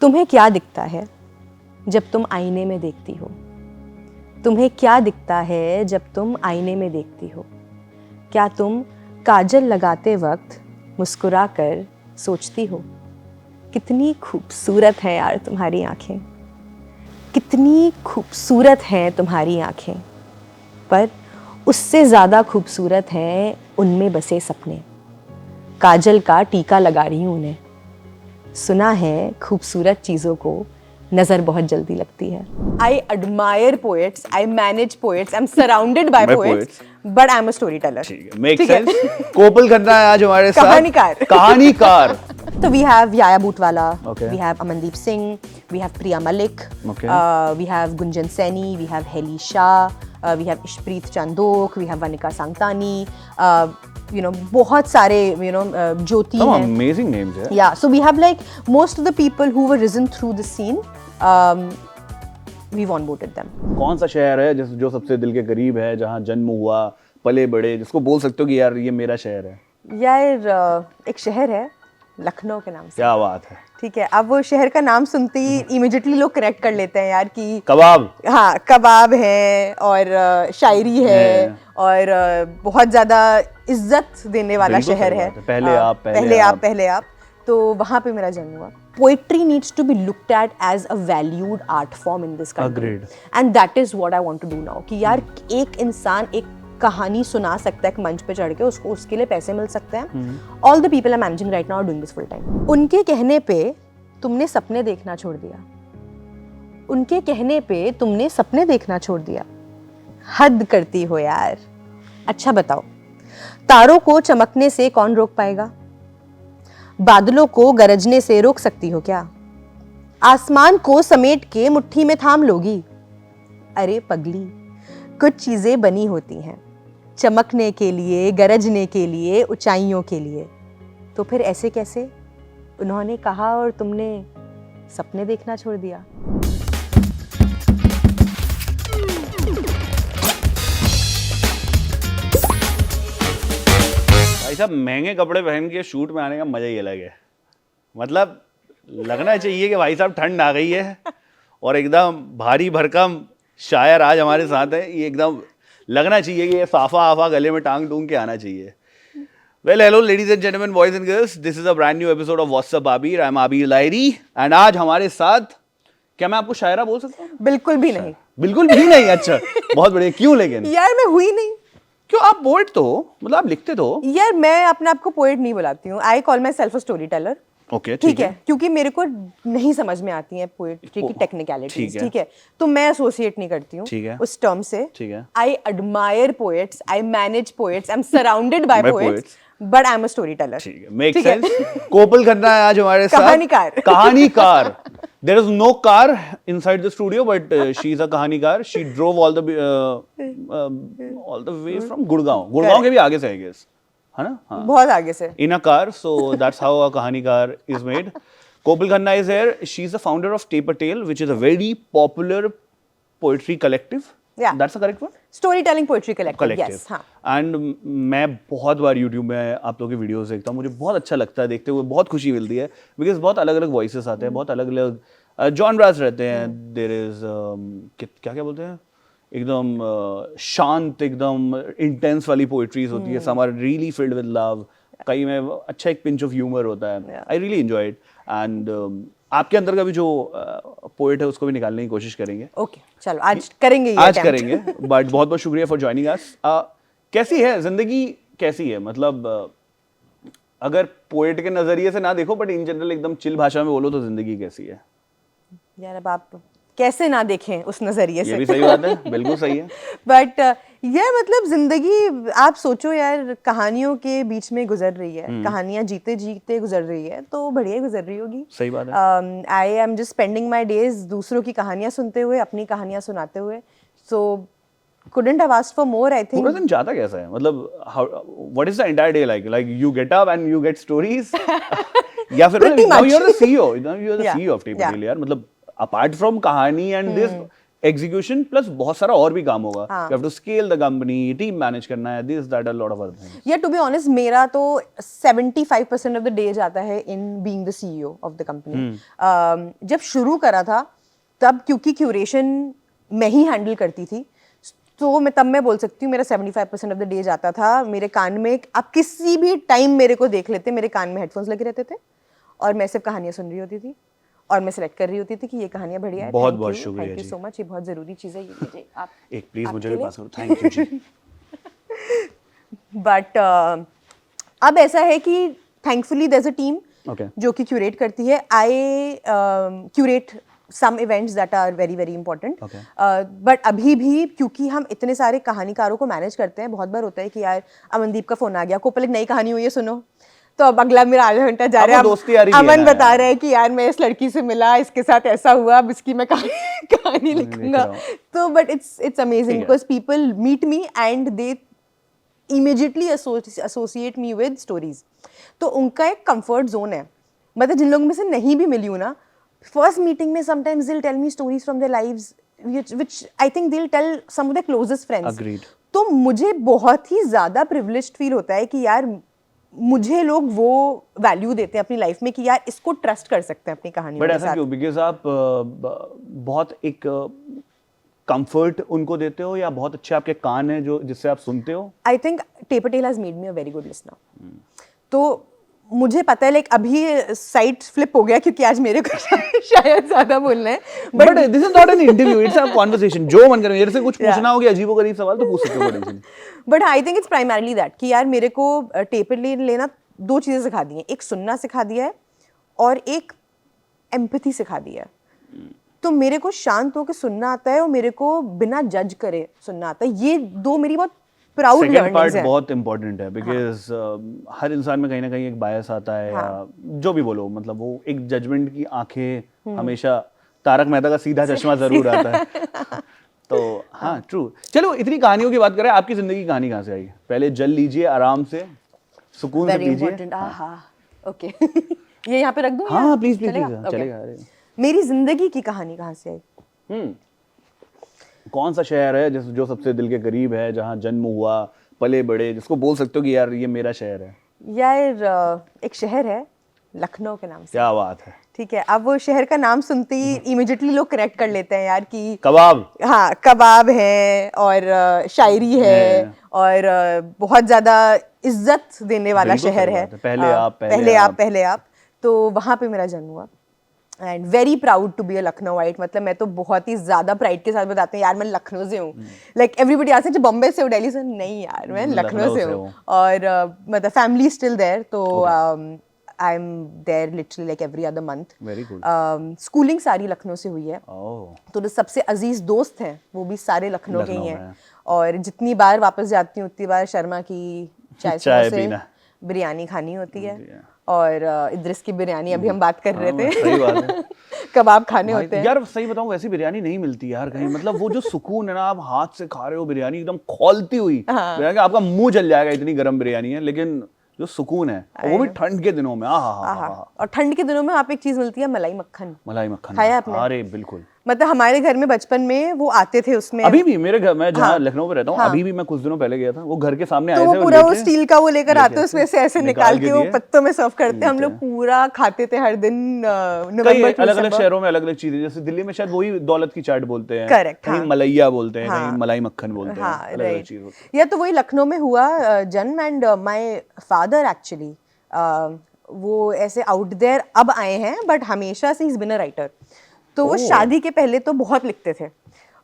तुम्हें क्या दिखता है जब तुम आईने में देखती हो? तुम्हें क्या दिखता है जब तुम आईने में देखती हो? क्या तुम काजल लगाते वक्त मुस्कुरा कर सोचती हो, कितनी खूबसूरत है यार तुम्हारी आंखें, कितनी खूबसूरत हैं तुम्हारी आंखें, पर उससे ज़्यादा खूबसूरत हैं उनमें बसे सपने। काजल का टीका लगा रही हूँ उन्हें। सुना है खूबसूरत चीज़ों को नज़र बहुत जल्दी लगती है। I admire poets, I manage poets, I'm surrounded by poets, but I'm a storyteller. ठीक है, make sense. कोपल खन्ना है आज हमारे साथ। कहानीकार। So we have Yaya Bhootwala, Okay. we have Amandeep Singh, we have Priya Malik, Okay. We have Gunjan Saini, we have Heli Shah, we have Ishpreet Chandok, we have Vanika Sangtani, बहुत सारे ज्योति Some हैं. amazing names, yeah. Yeah, so we have like most of the people who were risen through the scene, we've onboarded them. कौन सा शहर है जो सबसे दिल के करीब है, जहाँ जन्म हुआ, पले बड़े, जिसको बोल सकते हो कि यार ये मेरा शहर है? यार एक शहर है लखनऊ के नाम से। क्या बात है। ठीक है, अब वो शहर का नाम सुनते ही इमीडिएटली लोग कनेक्ट कर लेते हैं यार कि कबाब। हाँ, कबाब है और शायरी है और बहुत ज्यादा इज्जत देने वाला शहर है। पहले आप तो वहाँ पे मेरा जन्म हुआ। Poetry needs to be looked at as a valued art form in this country. Agreed. And that is what I want to do now. कि यार एक इंसान एक कहानी सुना सकता है एक मंच पे चढ़ के, उसको उसके लिए पैसे मिल सकते हैं। All the people I'm managing right now are doing this full time. उनके कहने पे तुमने सपने देखना छोड़ दिया। उनके कहने पे तुमने सपने देखना छोड़ दिया। हद करती हो यार। अच्छा बताओ, तारों को चमकने से कौन रोक पाएगा? बादलों को गरजने से रोक सकती हो क्या? आसमान को समेट के मुट्ठी में थाम लोगी? अरे पगली, कुछ चीजें बनी होती हैं चमकने के लिए, गरजने के लिए, ऊंचाइयों के लिए। तो फिर ऐसे कैसे? उन्होंने कहा और तुमने सपने देखना छोड़ दिया। भाई साहब, महंगे कपड़े पहन के शूट में आने का मजा ही अलग है। मतलब लगना चाहिए कि भाई साहब ठंड आ गई है और एकदम भारी भरकम शायर आज हमारे साथ है। ये एकदम लगना चाहिए कि ये साफा आफा गले में टांग टूंग के आना चाहिए। Well, hello ladies and gentlemen, boys and girls. This is a brand new episode of What's Up Abir. I'm Abir Lahiri and आज हमारे साथ, क्या मैं आपको शायरा बोल सकता हूँ? बिल्कुल भी नहीं। बिल्कुल भी नहीं। अच्छा, बहुत बढ़िया। क्यों लेकिन? यार मैं हुई नहीं। क्यों? आप पोएट तो हो, मतलब आप लिखते तो हो। यार मैं अपने आप को पोएट नहीं बुलाती हूँ। I call my self a story teller. Okay, ठीक है, क्योंकि मेरे को नहीं समझ में आती है पोएट्री की टेक्निकलिटीज। ठीक है, तो मैं एसोसिएट नहीं करती हूँ उस टर्म से। ठीक है, I admire poets, I manage poets, I am surrounded by poets, but I am a story teller. ठीक है, मेक सेंस। कोपल खन्ना है आज हमारे साथ। कहानीकार। There is no car inside the studio, but she is a कहानीकार. She drove all the way from Gurgaon. Gurgaon के भी आगे से, I guess, है ना? हाँ, बहुत आगे से। In a car, so that's how a कहानीकार is made. Kopal Khanna is here. She is the founder of Taper Tale, which is a very popular poetry collective. Yeah, that's the correct word. Storytelling poetry collective. Yes, हाँ. And मैं बहुत बार YouTube में आप लोगों की videos देखता हूँ, मुझे बहुत अच्छा लगता है देखते हुए, बहुत खुशी मिलती है, बिकॉज बहुत अलग अलग वॉइसेस आते हैं, बहुत अलग अलग जॉनरास रहते हैं। देयर इज क्या क्या बोलते हैं, एकदम शांत, एकदम इंटेंस वाली पोइट्रीज होती है। Some are really filled with love, कई में अच्छा एक पिंच ऑफ ह्यूमर होता है। I really enjoy it and आपके अंदर का भी जो पोएट है उसको भी निकालने की कोशिश करेंगे। ओके, चलो आज करेंगे। बट बहुत बहुत शुक्रिया फॉर ज्वाइनिंग अस। कैसी है जिंदगी, कैसी है? मतलब अगर पोएट के नजरिए से ना देखो, बट इन जनरल एकदम चिल भाषा में बोलो तो जिंदगी कैसी है? यार अब आप कैसे ना देखें उस नजरिए से। ये भी सही बात है, बिल्कुल सही है। बट ये मतलब जिंदगी, आप सोचो यार, कहानियों के बीच में गुजर रही है, कहानियां जीते जीते गुजर रही है, तो बढ़िया गुजर रही होगी। सही बात है। I am just spending my days दूसरों की कहानियां सुनते हुए, अपनी कहानियां सुनाते हुए। सो couldn't have asked for more, I think. पूरा दिन जाता कैसा है? मतलब what is the entire day like? Like you get up and you get stories? या फिर now you're the CEO, of Taper Tale यार। मतलब apart from कहानी and this, एग्जीक्यूशन प्लस बहुत सारा और भी काम होगा. हाँ. You have to scale the company, team manage करना है, this that a lot of other things. Yeah, to be honest, मेरा तो 75% of the day जाता है in being the CEO of the company. जब शुरू करा था तब क्योंकि क्यूरेशन मैं ही हैंडल करती थी, तो मैं बोल सकती हूँ मेरा 75% ऑफ द डे जाता था. मेरे कान में, आप किसी भी टाइम मेरे को देख लेते, मेरे कान में हेडफोन्स लगे रहते थे और मैं सिर्फ कहानियाँ सुन रही होती थी और मैं सिलेक्ट कर रही होती थी कि ये कहानियाँ बढ़िया है. बहुत बहुत शुक्रिया, थैंक यू सो मच, ये बहुत ज़रूरी चीज़ है. ये लीजिए आप एक प्लीज मुझे भी पास करो. Thank you ji. बट अब ऐसा है कि thankfully there is a team Okay. जो कि क्यूरेट करती है. I curate some events that are very very important. Okay. But अभी भी क्योंकि हम इतने सारे कहानीकारों को मैनेज करते हैं, बहुत बार होता है कि यार अमनदीप का फोन आ गया, कोपल एक नई कहानी हुई है सुनो, तो अब अगला मेरा आधा घंटा जा रहा है, अमन बता रहा है कि यार मैं इस लड़की से मिला, इसके साथ ऐसा हुआ, अब इसकी मैं कहानी लिखूंगा. तो but it's amazing because people meet me and they immediately associate me with stories. तो उनका एक कंफर्ट जोन है. मतलब जिन लोगों में से नहीं भी मिली हूँ ना, first meeting में sometimes they'll tell me stories from their lives which I think they'll tell some of their closest friends. Agreed. तो मुझे बहुत ही ज़्यादा privileged feel होता है कि यार मुझे लोग वो वैल्यू देते हैं अपनी लाइफ में कि यार इसको ट्रस्ट कर सकते हैं अपनी कहानी में. बट ऐसा क्यों? बिकॉज आप बहुत एक कंफर्ट उनको देते हो या बहुत अच्छे आपके कान हैं जो जिससे आप सुनते हो? I think tape a tale has made me a very good listener. तो मुझे पता है लाइक अभी साइड फ्लिप हो गया क्योंकि आज मेरे को शायद ज्यादा बोलना है. But this is not an interview, it's a conversation. जो मन करे मेरे से कुछ पूछना हो, अजीबोगरीब सवाल तो पूछ सकते हो. But I think it's primarily that कि यार मेरे को टेपर लेना दो चीजें सिखा दी हैं. एक सुनना सिखा दिया है और एक एम्पैथी सिखा दिया है. तो मेरे को शांत होकर सुनना आता है और मेरे को बिना जज करे सुनना आता है. ये दो मेरी बहुत प्राउड लर्निंग्स है. बहुत इंपॉर्टेंट है बिकॉज हर इंसान में कहीं ना कहीं एक बायस आता है. या जो भी बोलो, मतलब वो एक जजमेंट की आंखें हमेशा, तारक मेहता का सीधा चश्मा जरूर आता है. तो हाँ, ट्रू. चलो इतनी कहानियों की बात करें, आपकी जिंदगी की कहानी कहाँ से आई? पहले जल लीजिए आराम से, सुकून से लीजिए. ओके. ये यहाँ पे रख दूं? हाँ प्लीज प्लीज चलेगा. मेरी जिंदगी की कहानी कहाँ से आई? कौन सा शहर है जो सबसे दिल के करीब है, जहाँ जन्म हुआ, पले बड़े, जिसको बोल सकते हो कि यार ये मेरा शहर है? यार एक शहर है लखनऊ के नाम से. क्या बात है. ठीक है. अब वो शहर का नाम सुनते ही इमीडिएटली लोग करेक्ट कर लेते हैं यार कि कबाब. हाँ, कबाब है और शायरी है और बहुत ज्यादा इज्जत देने वाला शहर है. पहले आप. तो वहाँ पे मेरा जन्म हुआ. And very proud to be a Lucknowite. मतलब मैं तो बहुत ही ज्यादा प्राइड के साथ बताते हैं यार मैं लखनऊ से हूँ. लाइक एवरीबडी आस्क्स हैं बॉम्बे से हो, दिल्ली से? नहीं यार, मैं लखनऊ से हूँ. और मतलब फैमिली स्टिल देयर. तो I am there literally like every other month. Very good. Schooling सारी लखनऊ से हुई है. तो जो सबसे अजीज दोस्त हैं वो भी सारे लखनऊ के ही हैं. और जितनी बार वापस जाती हूँ उतनी बार शर्मा की चाय से बिरयानी खानी होती है. और इद्रिस की बिरयानी अभी हम बात कर रहे थे. सही बात है. कबाब खाने होते हैं यार. सही बताऊं, वैसी बिरयानी नहीं मिलती यार कहीं. मतलब वो जो सुकून है ना, आप हाथ से खा रहे हो बिरयानी एकदम खौलती हुई, आपका मुंह जल जाएगा, इतनी गर्म बिरयानी है. लेकिन जो सुकून है, और वो भी ठंड के दिनों में. और ठंड के दिनों में आप एक चीज मिलती है, मलाई मक्खन. मलाई मक्खन खाया आपने? अरे बिल्कुल. मतलब हमारे घर में बचपन में वो आते थे उसमें. अभी भी मेरे घर, मैं जहाँ लखनऊ में रहता हूँ, अभी भी मैं कुछ दिनों पहले गया था, वो घर के सामने आए थे. तो पूरा वो स्टील का वो लेकर आते, उसमें से ऐसे निकाल के वो पत्तों में सर्व करते. हम लोग पूरा खाते थे हर दिन. अलग अलग शहरों में अलग अलग चीजें, जैसे दिल्ली में शायद वही दौलत की चाट बोलते हैं, कहीं मलैया बोलते हैं, कहीं मलाई मक्खन बोलते हैं. अलग अलग चीज. या तो वही लखनऊ में हुआ जन्म. एंड माय फादर एक्चुअली वो ऐसे आउट देयर अब आए हैं, बट हमेशा से ही इज बीन अ राइटर. तो वो शादी के पहले तो बहुत लिखते थे.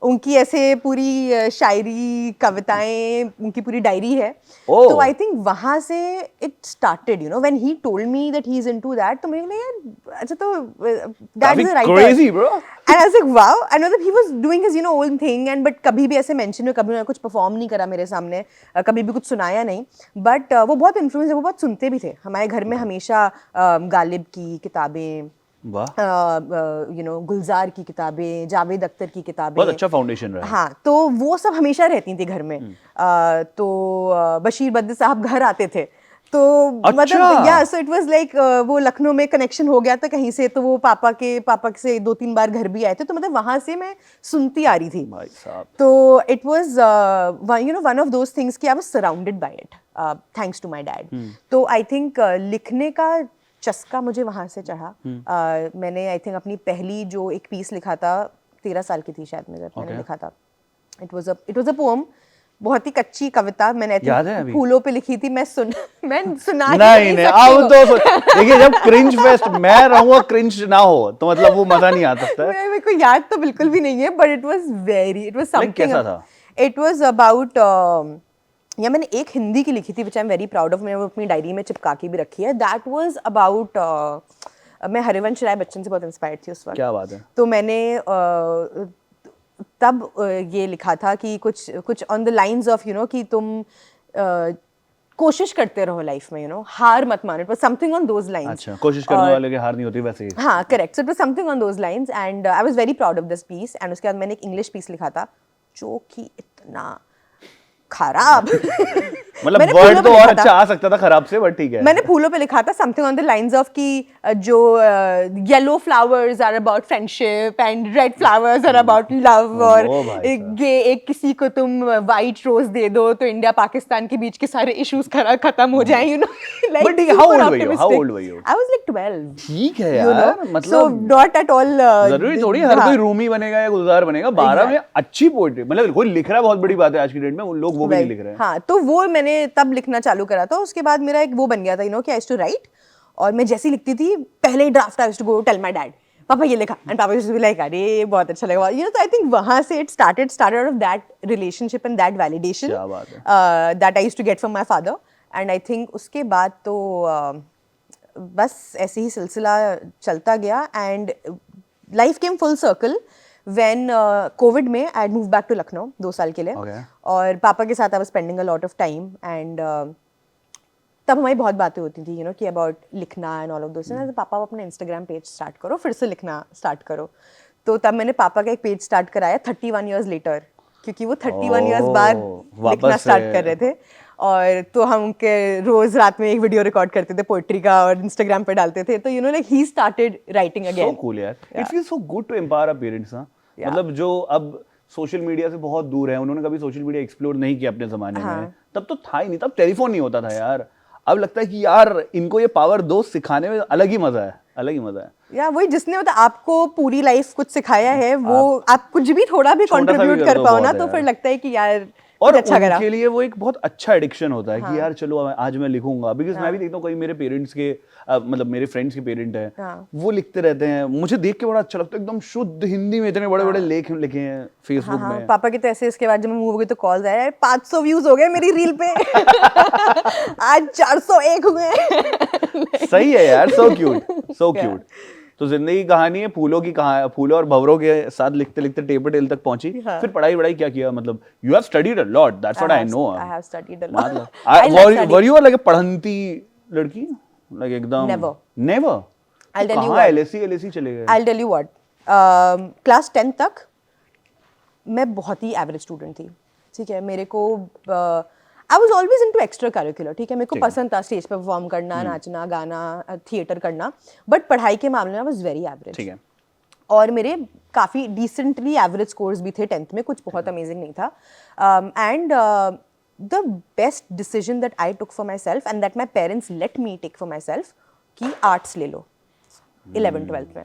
उनकी ऐसे पूरी शायरी, कविताएं, उनकी पूरी डायरी है. तो आई थिंक वहां से it started, you know, when he told me that he is into that. तो मुझे लगा यार अच्छा, तो that is a writer. Crazy bro. And I was like wow. I know that he was doing his, you know, own thing. And but कभी भी ऐसे mention में कभी कुछ परफॉर्म नहीं करा मेरे सामने, कभी भी कुछ सुनाया नहीं. बट वो बहुत इन्फ्लुएंस है, वो बहुत सुनते भी थे. हमारे घर में हमेशा गालिब की किताबें, यू नो, गुलजार की किताबें, जावेद अख्तर की किताबें. बहुत अच्छा फाउंडेशन रहा. हाँ, तो वो सब हमेशा रहती थी घर में. तो बशीर बद्र साहब घर आते थे तो मतलब या सो इट वाज लाइक वो लखनऊ में कनेक्शन हो गया था कहीं से, तो वो पापा से 2-3 बार घर भी आए थे, तो मतलब वहां से मैं सुनती आ रही थी भाई साहब। तो it was you one of those things कि I was surrounded by it thanks to my dad. तो आई थिंक लिखने का चस्का मुझे वहां से चढ़ा। मैंने आई थिंक अपनी पहली जो एक पीस लिखा था 13 साल की थी शायद मैं जब मैंने लिखा था। इट वाज अ पोएम, बहुत ही कच्ची कविता। मैंने फूलों पे लिखी थी। मैं सुना नहीं अब तो देखिए जब क्रिंज फेस्ट मैं रहूंगा क्रिंज ना हो तो मतलब वो मजा नहीं आ सकता है। मेरे को याद तो बिल्कुल भी नहीं है, बट इट वाज समथिंग। कैसा था? इट वाज अबाउट या मैंने एक हिंदी की लिखी थी which I am very proud of, मैंने वो अपनी डायरी में चिपका के भी रखी है। दैट वाज अबाउट मैं हरिवंश राय बच्चन से बहुत इंस्पायर्ड थी उस वक्त। क्या बात है। तो मैंने तब ये लिखा था कि कुछ on the lines of you know कि तुम कोशिश करते रहो लाइफ में, यू नो हार मत मानो। It was something on those lines. अच्छा, कोशिश करने वाले की हार नहीं होती वैसे ही। हाँ correct. So it was something on those lines and I was very proud of this piece. And उसके बाद मैंने एक इंग्लिश पीस लिखा था जो कि इतना खराब मतलब वर्ड तो और अच्छा आ सकता था खराब से, बट ठीक है। मैंने फूलों पे लिखा था something on the lines of कि जो yellow flowers are about friendship and red flowers are about love, और एक किसी को तुम वाइट रोज दे दो तो इंडिया पाकिस्तान के बीच के सारे इश्यूज खत्म हो जाए, you know. But how old were you? I was like 12। ठीक है यार, मतलब सो नॉट एट ऑल जरूरी थोड़ी हर कोई रूमी बनेगा या गुलजार बनेगा। 12 में अच्छी पोएट्री, मतलब कोई लिख रहा है बहुत बड़ी बात है आज की डेट में, लोग वो भी नहीं लिख रहे हैं। हाँ तो वो मैंने तब लिखना चालू करा था। उसके बाद मेरा एक वो बन गया था, यू नो, कि आई यूज्ड टू राइट, और मैं जैसी लिखती थी पहले ही draft I used to go tell my dad, पापा ये लिखा, एंड पापा यूज्ड टू बी लाइक अरे बहुत अच्छा लगा, यू नो। तो आई थिंक वहां से it started out of that relationship and that validation that I used to get from my father. And I think उसके बाद तो बस ऐसे ही सिलसिला चलता गया and life came full circle when COVID में I had moved back to Lucknow 2 साल के लिए। और पापा के साथ I was spending a lot of time and तब हमारी बहुत बातें होती थी, you know, कि about लिखना and all of those things। पापा अपना Instagram पेज स्टार्ट करो, फिर से लिखना स्टार्ट करो। तो तब मैंने पापा का एक पेज स्टार्ट कराया 31 years later, क्योंकि वो 31 years बाद लिखना स्टार्ट कर रहे थे। और तो हम उनके रोज रात में एक वीडियो रिकॉर्ड करते थे पोएट्री का और इंस्टाग्राम पे डालते थे। तो you know like he started writing again. So cool यार। It feels so good to empower our parents ना। मतलब जो अब सोशल मीडिया से बहुत दूर है, उन्होंने कभी सोशल मीडिया एक्सप्लोर नहीं किया अपने जमाने में। तब तो था ही नहीं, तब टेलीफोन नहीं होता था यार। अब लगता है कि यार इनको ये पावर दो सिखाने में अलग ही मजा है, अलग ही मजा है। या वही जिसने मतलब आपको पूरी लाइफ कुछ सिखाया है, वो आप कुछ भी थोड़ा भी कंट्रीब्यूट कर पाओ ना, तो फिर लगता है कि यार और अच्छा उनके लिए वो एक बहुत अच्छा एडिक्शन होता है कि यार चलो आज मैं लिखूंगा। बिकॉज मैं भी देखता हूँ कई मेरे पेरेंट्स के मतलब मेरे फ्रेंड्स के पेरेंट हैं, वो लिखते रहते हैं, मुझे देख के बड़ा अच्छा लगता है। एकदम शुद्ध हिंदी में इतने बड़े बड़े लेख लिखे हैं फेसबुक में। पापा के तो ऐसे इसके बाद जब मैं मूव हो गई तो कॉल्स आए, 500 व्यूज हो गए मेरी रील पे आज 401 हुए। सही है यार, सो क्यूट सो क्यूट। तो जिंदगी कहानी है फूलों की, कहानी फूलों और भंवरों के साथ लिखते लिखते टेपर टेल तक पहुंची। फिर पढ़ाई क्या किया? मतलब you have studied a lot, that's what I know. I have studied a lot. Were you like a पढ़ंती लड़की? लाइक एकदम never. I'll tell you what. LSE चले गए। I'll tell you what. Class 10 तक मैं बहुत ही एवरेज स्टूडेंट थी, ठीक है। मेरे को I was always into extracurricular, ठीक है। मेरे को पसंद था स्टेज पे परफॉर्म करना, नाचना, गाना, थिएटर करना, बट पढ़ाई के मामले में आई वॉज वेरी एवरेज, ठीक है। और मेरे काफ़ी डिसेंटली एवरेज स्कोर्स भी थे 10th में, कुछ बहुत अमेजिंग नहीं था। And the best decision that I took for myself and that my parents let me take for myself कि आर्ट्स ले लो 11th-12th में।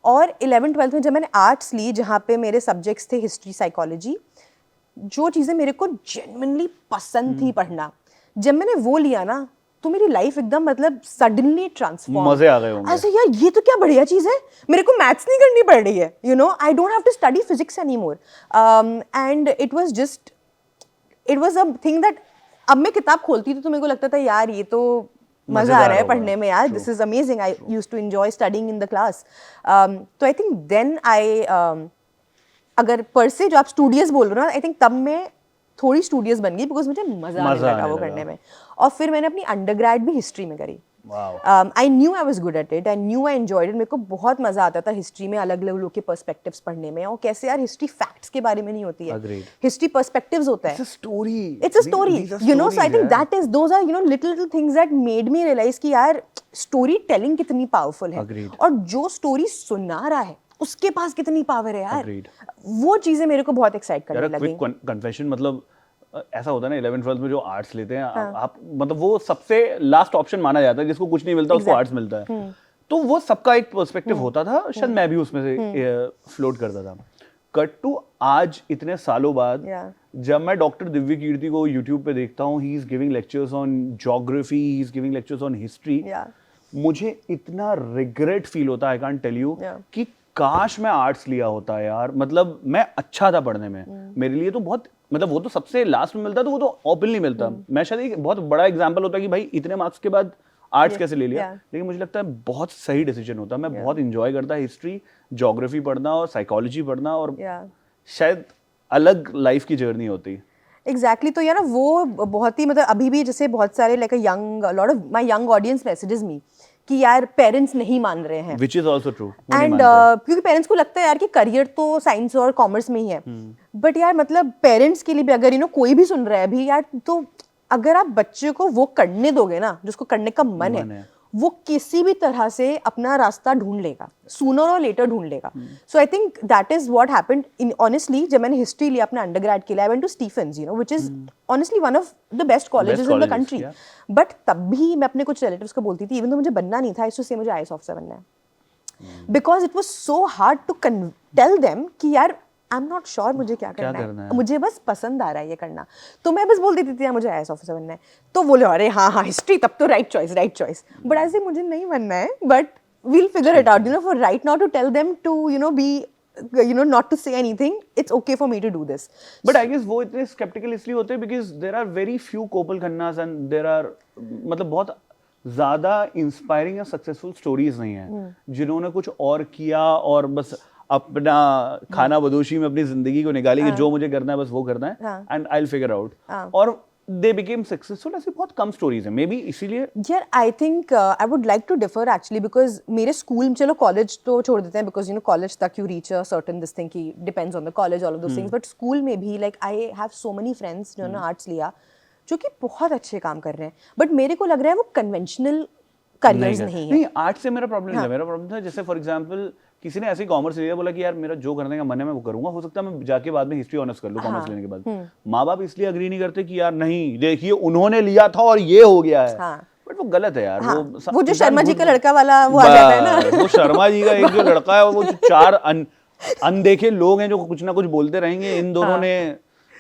और 11th-12th में जब मैंने आर्ट्स ली, जहाँ पे मेरे सब्जेक्ट्स थे हिस्ट्री, साइकोलॉजी, जो चीज़ें मेरे को जेन्युइनली पसंद थी पढ़ना, जब मैंने वो लिया ना तो मेरी लाइफ एकदम मतलब सडनली ट्रांसफॉर्म। मजे आ गए होंगे। ऐसे यार ये तो क्या बढ़िया चीज़ है, मेरे को मैथ्स नहीं करनी पड़ रही है, you know, I don't have to study physics anymore. And it was a thing that अब मैं किताब खोलती थी तो मेरे को लगता था यार ये तो मजा आ रहा है पढ़ने में यार, this is amazing, I used to enjoy studying in the class. तो आई थिंक देन आई अगर पर से जो आप स्टूडियस बोल रहे हो ना, आई थिंक तब मैं थोड़ी स्टूडियस बन गई बिकॉज मुझे मजा आने लगा वो करने में। और फिर मैंने अपनी अंडरग्रेड भी हिस्ट्री में करी, Wow. I knew I was good at it, I knew I enjoyed it. मेरे को बहुत मजा आता था हिस्ट्री में अलग अलग लोगों के पर्सपेक्टिव्स पढ़ने में, और कैसे यार हिस्ट्री फैक्ट्स के बारे में नहीं होती है, Agreed. हिस्ट्री पर्सपेक्टिव्स होता है, It's a story. it's a story, These are you know, so I stories, think यार. that is, those are, you know, little things that made me realize कि यार स्टोरी टेलिंग कितनी powerful है, Agreed. और जो story सुना रहा है उसके पास कितनी पावर है यार। Agreed. वो चीजें मेरे को बहुत एक्साइट यार करने लगी। क्विक कन्फेशन, मतलब ऐसा होता है ना 11th-12th में जो आर्ट्स लेते हैं, आप मतलब वो सबसे लास्ट ऑप्शन माना जाता है, जिसको कुछ नहीं मिलता उसको आर्ट्स मिलता है। तो वो सबका एक पर्सपेक्टिव होता था, शायद मैं भी उसमें से फ्लोट करता था। कट टू आज इतने सालों बाद जब मैं डॉक्टर दिव्य कीर्ति को यूट्यूब पे देखता हूँ, he is giving lectures on geography, he is giving lectures on history, मुझे इतना रिग्रेट फील होता है, आई कांट टेल यू, कि काश मैं आर्ट्स लिया होता यार। मतलब मैं अच्छा था पढ़ने में, मेरे लिए तो बहुत, मतलब वो तो सबसे लास्ट में मिलता, तो वो तो ओपनली मिलता। मैं शायद एक बहुत बड़ा एग्जांपल होता कि भाई इतने मार्क्स के बाद आर्ट्स कैसे ले लिया, लेकिन मुझे लगता है बहुत सही डिसीजन होता। मैं बहुत इंजॉय करता हिस्ट्री, ज्योग्राफी पढ़ना और साइकोलॉजी पढ़ना, और शायद अलग लाइफ की जर्नी होती। एग्जैक्टली तो यार वो बहुत ही, मतलब अभी भी जैसे बहुत सारे like young, lot of my young audience messages me कि यार पेरेंट्स नहीं मान रहे हैं, which is also true, and क्योंकि पेरेंट्स को लगता है यार कि करियर तो साइंस और कॉमर्स में ही है, बट यार मतलब पेरेंट्स के लिए भी अगर कोई भी सुन रहा है अभी यार, तो अगर आप बच्चे को वो करने दोगे ना जिसको करने का मन है, वो किसी भी तरह से अपना रास्ता ढूंढ लेगा, सूनर और लेटर ढूंढ लेगा। So I think that is what happened in, honestly जब मैंने हिस्ट्री लिया अपना अंडरग्रेड के लिए, I went to Stephen's, you know, which is honestly one of the best colleges in the country, but तब भी मैं अपने कुछ रिलेटिव्स को बोलती थी, इवन तो मुझे बनना नहीं था, इससे से मुझे आईएएस ऑफिसर बनना है, because it was so hard to tell them कि यार आई एम नॉट श्योर मुझे क्या करना है, मुझे बस पसंद आ रहा है ये करना। तो मैं बस बोल देती थी मुझे आईएएस ऑफिसर बनना है, तो बोले अरे हाँ हिस्ट्री, तब तो राइट चॉइस, बट ऐसे मुझे नहीं बनना है, but we'll figure it out, you know, for right now to tell them to you know be, you know, not to say anything, it's okay for me to do this. But I guess वो इतने skeptical इसलिए होते हैं because there are very few कोपल खन्नास and there are, मतलब बहुत ज़्यादा inspiring या सक्सेसफुल स्टोरीज नहीं है जिन्होंने कुछ और किया और बस अपना खाना बदोशी में अपनी जिंदगी को निकाली कि जो मुझे करना है बस वो करना है and I will figure out, और they became successful। ऐसी बहुत कम स्टोरीज हैं, मे बी इसीलिए। यार I think I would like to differ actually, because मेरे स्कूल, चलो कॉलेज तो छोड़ देते हैं बिकॉज यू नो कॉलेज तक you reach a certain this thing की depends on the college, all of those things, but school में भी like I have so many friends जिन्होंने आर्ट्स लिया जो कि बहुत अच्छे काम कर रहे हैं, बट मेरे को लग रहा है वो कन्वेंशनल करियर्स नहीं है। नहीं, आर्ट्स से मेरा प्रॉब्लम नहीं था, मेरा प्रॉब्लम था जैसे फॉर एग्जांपल किसी ने ऐसे कॉमर्स लिया, बोला कि यार मेरा जो करने का मन है मैं वो करूंगा, हो सकता है मैं जाके बाद में हिस्ट्री ऑनर्स कर लूं कॉमर्स लेने के बाद। माँ बाप इसलिए अग्री नहीं करते कि यार नहीं देखिए उन्होंने लिया था और ये हो गया है, बट वो गलत है यार। वो जो शर्मा जी का लड़का वाला वो आ जाता है ना, वो शर्मा जी का एक जो लड़का है, वो चार अनदेखे लोग हैं जो कुछ ना कुछ बोलते रहेंगे, इन दोनों ने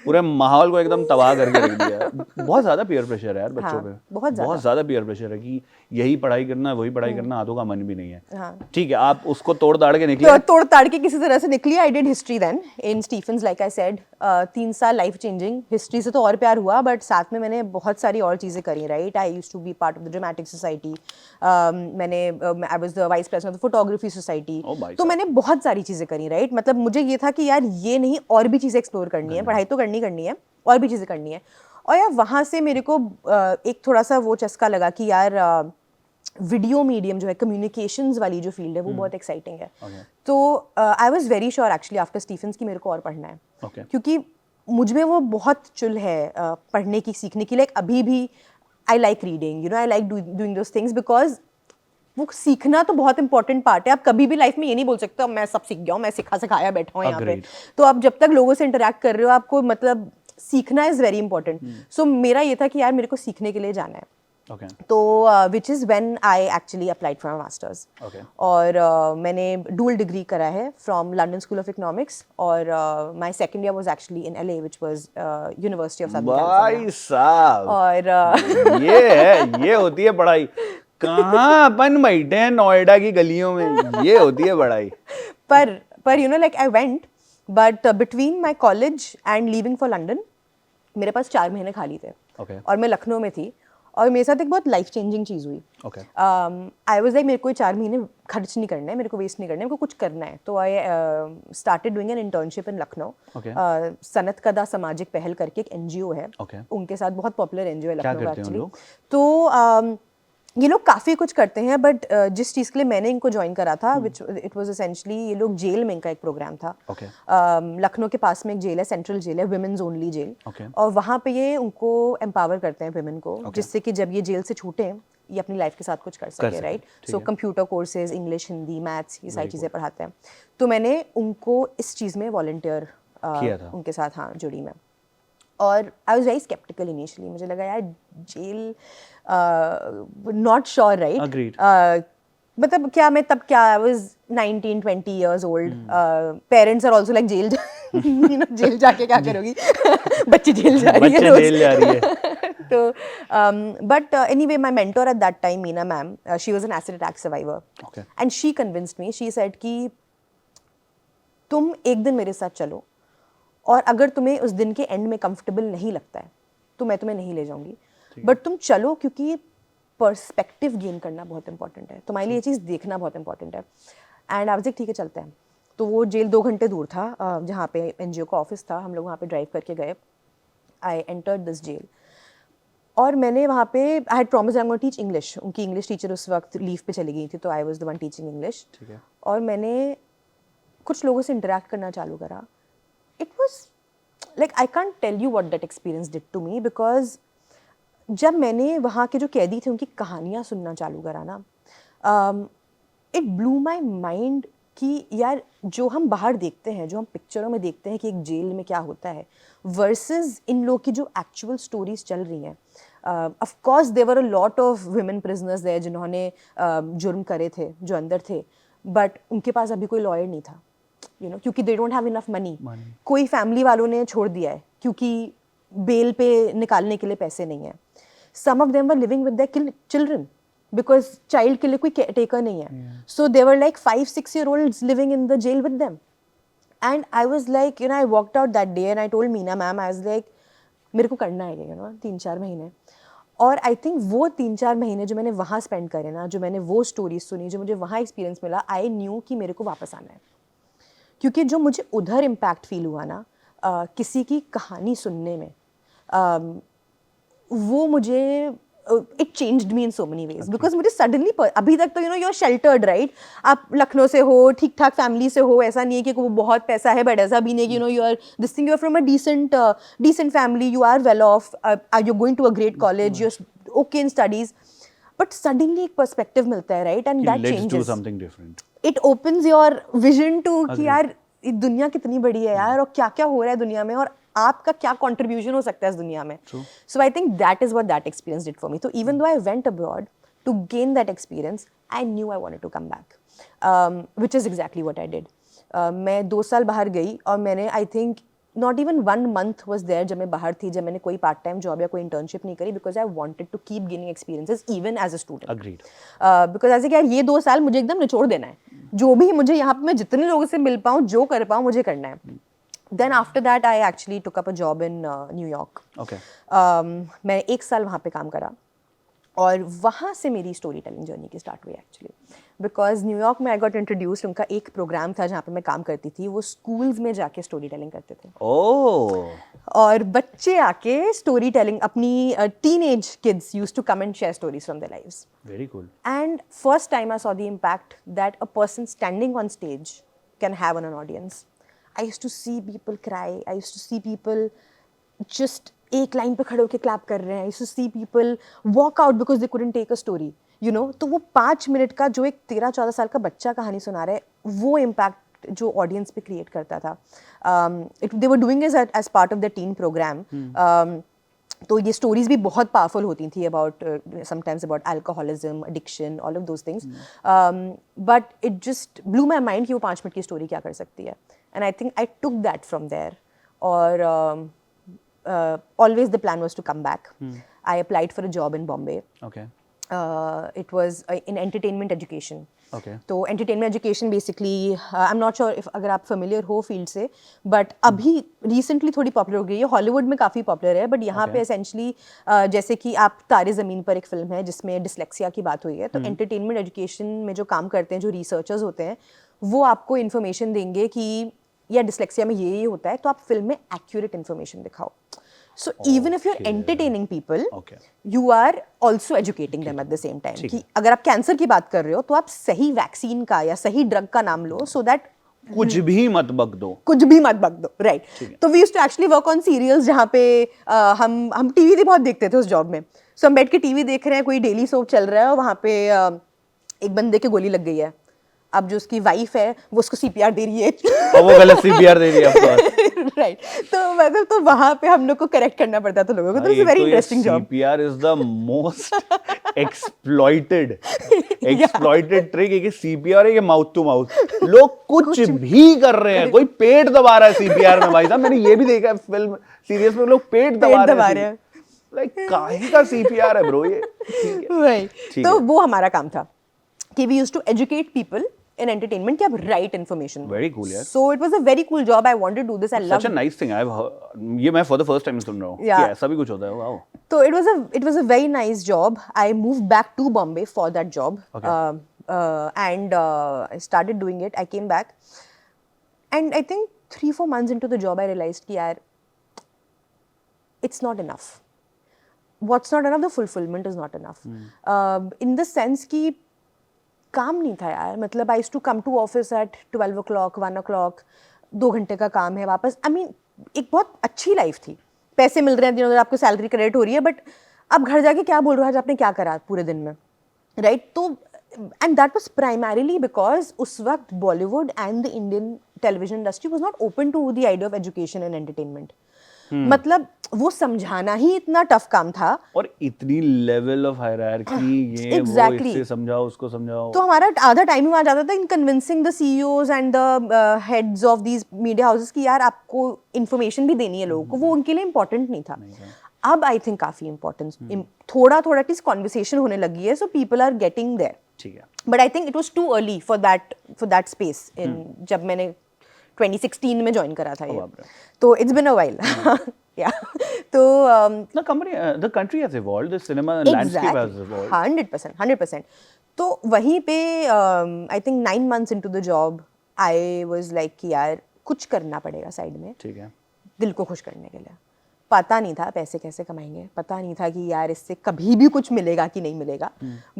पूरे माहौल को एकदम तबाह करके रख दिया। बहुत ज्यादा पीयर प्रेशर है यार बच्चों पे, बहुत ज्यादा पीयर प्रेशर है कि यही पढ़ाई करना है वही पढ़ाई करना, आधों का मन भी नहीं है। ठीक है, आप उसको तोड़ ताड़ के निकले, तोड़ ताड़ के किसी तरह से निकली। I did history then in Stephen's, like I said 3 साल लाइफ चेंजिंग। हिस्ट्री से तो और प्यार हुआ, बट साथ में मैंने बहुत सारी और चीजें करी, right. I used to be part of the dramatic society, मैंने I was the vice president of the photography society, तो मैंने बहुत सारी चीजें करी, राइट। मतलब मुझे ये था कि यार ये नहीं, और भी चीजें एक्सप्लोर करनी है, पढ़ाई तो करनी है, और भी चीजें करनी है। और यार वहाँ से मेरे को एक थोड़ा सा वो चस्का लगा कि यार वीडियो मीडियम जो है, कम्युनिकेशंस वाली जो फील्ड है वो बहुत एक्साइटिंग है। तो I was very sure actually after Stephen's की मेरे को और पढ़ना है, क्योंकि मुझ में वो बहुत चुल है पढ़ने की, सीखने की। लाइक अभी भी I like reading, you know, I like doing those things, because वो सीखना तो बहुत इंपॉर्टेंट पार्ट है। आप कभी भी लाइफ में ये नहीं बोल सकते मैं सब सीख गया हूँ, मैं सिखाया बैठा हूँ यहाँ पे। तो आप जब तक लोगों से इंटरेक्ट कर रहे हो, आपको मतलब सीखना इज वेरी इंपॉर्टेंट। सो मेरा ये था कि यार मेरे को सीखने के लिए जाना है। तो which is when I actually applied for masters, और मैंने डुअल डिग्री करा है from London School of Economics, और my second year was actually in LA, which was University of Southern California. और ये होती है पढ़ाई। कहाँ अपन बैठे हैं नोएडा की गलियों में, ये होती है पढ़ाई। पर you know like I went, but between my college and leaving for London मेरे पास 4 महीने खाली थे, और मैं लखनऊ में थी, और मेरे साथ एक बहुत लाइफ चेंजिंग चीज़ हुई। आई वाज लाइक मेरे को 4 महीने खर्च नहीं करना है, मेरे को वेस्ट नहीं करना है, मेरे को कुछ करना है। तो I started doing an internship in Lucknow. Sanatkada Samajik पहल करके एक NGO है, उनके साथ बहुत पॉपुलर NGO है लखनऊ एक्चुअली। तो ये लोग काफ़ी कुछ करते हैं, बट जिस चीज़ के लिए मैंने इनको ज्वाइन करा था, विच इट वाज एसेंशली, ये लोग जेल में इनका एक प्रोग्राम था। Okay. लखनऊ के पास में एक जेल है, सेंट्रल जेल है, विमेंस ओनली जेल। Okay. और वहाँ पे ये उनको एम्पावर करते हैं विमेन को, जिससे कि जब ये जेल से छूटें ये अपनी लाइफ के साथ कुछ कर सके, right? So computer courses, English, Hindi, maths, ये सारी चीज़ें पढ़ाते हैं। तो मैंने उनको इस चीज़ में वॉलंटियर किया था उनके साथ, हाँ, जुड़ी मैं। और I was very sceptical initially, मुझे लगा यार jail, not sure, right? Agreed. मतलब क्या मैं तब क्या, I was 19-20 years old, parents are also like jail jail जाके क्या करोगी बच्ची जेल जा रही है रोज, जेल जा रही है। तो but anyway my mentor eight that time, Meena ma'am, she was an acid attack survivor, and she convinced me, she said कि तुम एक दिन मेरे साथ चलो, और अगर तुम्हें उस दिन के एंड में कंफर्टेबल नहीं लगता है तो मैं तुम्हें नहीं ले जाऊंगी, बट तुम चलो, क्योंकि पर्सपेक्टिव गेन करना बहुत इंपॉर्टेंट है, तुम्हारे लिए ये चीज़ देखना बहुत इंपॉर्टेंट है। एंड आई वाज लाइक ठीक है चलते हैं। तो वो जेल 2 घंटे दूर था, जहाँ पे एनजीओ का ऑफिस था, हम लोग वहाँ पे ड्राइव करके गए। आई एंटर्ड दिस जेल, और मैंने वहाँ पे, I had promised I am going to teach English. उनकी इंग्लिश टीचर उस वक्त लीव पे चली गई थी, तो I was the one teaching English. और मैंने कुछ लोगों से इंटरेक्ट करना चालू करा। It was like, I can't tell you what that experience did to me, because जब मैंने वहाँ के जो कैदी थे उनकी कहानियाँ सुनना चालू करा ना, इट ब्लू माई माइंड कि यार जो हम बाहर देखते हैं, जो हम पिक्चरों में देखते हैं कि एक जेल में क्या होता है, वर्सेस इन लोग की जो एक्चुअल स्टोरीज चल रही हैं। Of course there were a lot of women prisoners there जिन्होंने जुर्म करे थे, जो अंदर थे, बट उनके पास अभी कोई लॉयर नहीं था, यू नो, क्योंकि they don't have enough money. कोई फैमिली वालों ने छोड़ दिया है क्योंकि बेल पे निकालने के लिए पैसे नहीं है। Some of them were living with their children because child के लिए कोई caretaker नहीं है. So they were like 5-6-year-olds living in the jail with them. And I was like, you know, I walked out that day and I told Meena ma'am, I was like, मेरे को करना है, you know, 3-4 महीने। और I think वो 3-4 महीने जो मैंने वहाँ स्पेंड करे ना, जो मैंने वो स्टोरीज सुनी, जो मुझे वहाँ एक्सपीरियंस मिला, आई न्यू कि मेरे को वापस आना है। क्योंकि जो मुझे उधर इम्पैक्ट फील हुआ ना, किसी की कहानी सुनने में, वो मुझे, it changed me in so many ways, because मुझे सडनली, अभी तक तो you know you are sheltered, right? आप लखनऊ से हो, ठीक ठाक फैमिली से हो, ऐसा नहीं है कि वो बहुत पैसा है, बट ऐसा भी नहीं कि you know you are this thing, you are from a decent family, you are well off, you going to a great college, you are okay in studies, but suddenly एक पर्सपेक्टिव मिलता है, right? And that changes, it opens your vision to कि यार दुनिया कितनी बड़ी है यार, और क्या क्या हो रहा है दुनिया में, और आपका क्या कंट्रीब्यूशन हो सकता है इस दुनिया में. So I think that is what that experience did for me. तो even though I went abroad to gain that experience, I knew I wanted to come back, which is exactly what I did. मैं 2 साल बाहर गई और मैंने I think not even 1 month was there जब मैं बाहर थी, जब मैंने कोई पार्ट टाइम जॉब या कोई इंटर्नशिप नहीं करी, because I wanted to keep gaining experiences even as a student. Agreed. Because ऐसे क्या ये 2 साल मुझे एकदम निचोड़ देना है, जो भी मुझे यहाँ पे मैं जितने लोगों से मिल पाऊँ, जो कर पाऊँ, मुझे करना है. Then after that I actually took up a job in New York. Okay. मैं 1 साल वहाँ पे काम करा और वहाँ से मेरी स्टोरी टेलिंग जर्नी की स्टार्ट हुई एक्चुअली. बिकॉज न्यूयॉर्क में आई गॉट इंट्रोड्यूस्ड, उनका एक प्रोग्राम था जहाँ पे मैं काम करती थी, वो स्कूल्स में जाके स्टोरी टेलिंग करते थे. Oh. और बच्चे आके स्टोरी टेलिंग, अपनी teenage kids used to come and share stories from their lives. Very cool. And first time I saw the impact that a person standing on stage can have on an audience. I used to see people cry. I used to see people just एक line पे खड़े होके clap कर रहे हैं. I used to see people walk out because they couldn't take a story. You know, तो वो 5 minute का जो एक 13-14 साल का बच्चा कहानी सुना रहा है, वो इम्पैक्ट जो ऑडियंस पे क्रिएट करता था. They were doing it as part of the teen program. तो ये स्टोरीज भी बहुत पावरफुल होती थी about sometimes about alcoholism, addiction, all of those things. But it just blew my mind कि वो 5 मिनट की स्टोरी क्या कर सकती है. And I think I took that from there. और always the plan was to come back. I applied for a job in Bombay. It was in entertainment education. Okay. तो entertainment education basically, I'm not sure if अगर आप familiar हो field से, but अभी recently थोड़ी popular हो गई है. Hollywood में काफ़ी popular है, but यहाँ पे essentially जैसे कि आप तारे ज़मीन पर एक फिल्म है जिसमें dyslexia की बात हुई है, तो entertainment education में जो काम करते हैं, जो researchers होते हैं, वो आपको information देंगे कि या dyslexia में ये होता है, तो आप फिल्म में accurate information दिखाओ. So even if you're entertaining people, Okay. you are also educating them at the same time. कि अगर आप कैंसर की बात कर रहे हो तो आप सही वैक्सीन का या सही ड्रग का नाम लो, so that कुछ भी मत बक दो. कुछ भी मत बक दो, राइट. तो we used to actually work on serials जहाँ पे हम टीवी भी बहुत देखते थे उस जॉब में. सो हम बैठ के टीवी देख रहे हैं, कोई डेली सोप चल रहा है और वहाँ पे एक बंदे के गोली लग गई है. अब जो उसकी वाइफ है वो उसको सीपीआर दे रही है और वो गलत सीपीआर दे रही है आपको. राइट. तो मतलब तो वहाँ पे हम लोग को करेक्ट करना पड़ता था लोगों को. तो it's a very interesting job. CPR is the most exploited trick है कि सीपीआर है ये माउथ टू माउथ. लोग कुछ भी कर रहे हैं. कोई पेट दबा रहा है सीपीआर में. भाई साहब मैंने ये भी देखा है फिल्म सीरीज में, लोग पेट दबा रहे हैं. लाइक काहे का सीपीआर है ब्रो ये. राइट. तो वो हमारा काम था कि we used to educate people in entertainment कि आप right information. Very cool यार. So it was a very cool job. I wanted to do this. I loved Such a nice thing. ये मैं for the first time सुन रहा हूँ. Yeah. कि ऐसा भी कुछ होता है. Wow. So it was a very nice job. I moved back to Bombay for that job. Okay. And I started doing it. I came back, and I think 3-4 months into the job, I realized कि यार it's not enough. What's not enough? The fulfillment is not enough. In the sense कि काम नहीं था यार. मतलब I used to come to office at 12 o'clock 1 o'clock, 2 घंटे का काम है वापस. आई मीन एक बहुत अच्छी लाइफ थी. पैसे मिल रहे हैं दिनों दिन, आपको सैलरी क्रेडिट हो रही है, बट अब घर जाके क्या बोल रहा है आज आपने क्या करा पूरे दिन में, राइट. तो and that was primarily because उस वक्त Bollywood and the Indian television industry was not open to the idea of education and entertainment. मतलब वो समझाना ही इतना टफ काम था. और इतनी लेवल ऑफ हायरार्की, ये Exactly. वो, इससे समझाओ उसको समझाओ. तो हमारा आधा टाइम ही वहाँ जाता था in convincing the CEOs and the heads of these media houses कि यार आपको इन्फॉर्मेशन भी देनी है लोगों को. वो उनके लिए इंपॉर्टेंट नहीं था. अब आई थिंक काफी इंपॉर्टेंस थोड़ा एटलीस्ट कॉन्वर्सेशन होने लगी है. So people are getting there. ठीक है. But I think it was too early for that space in जब मैंने 2016 में ज्वाइन करा था ये. तो इट्स बिन अ व्हाइल. या तो the country has evolved, the cinema landscape has evolved. 100%. तो वहीं पे I think 9 months into the job I was like कि यार कुछ करना पड़ेगा साइड में. ठीक है. दिल को खुश करने के लिए. पता नहीं था पैसे कैसे कमाएंगे, पता नहीं था कि यार इससे कभी भी कुछ मिलेगा कि नहीं मिलेगा,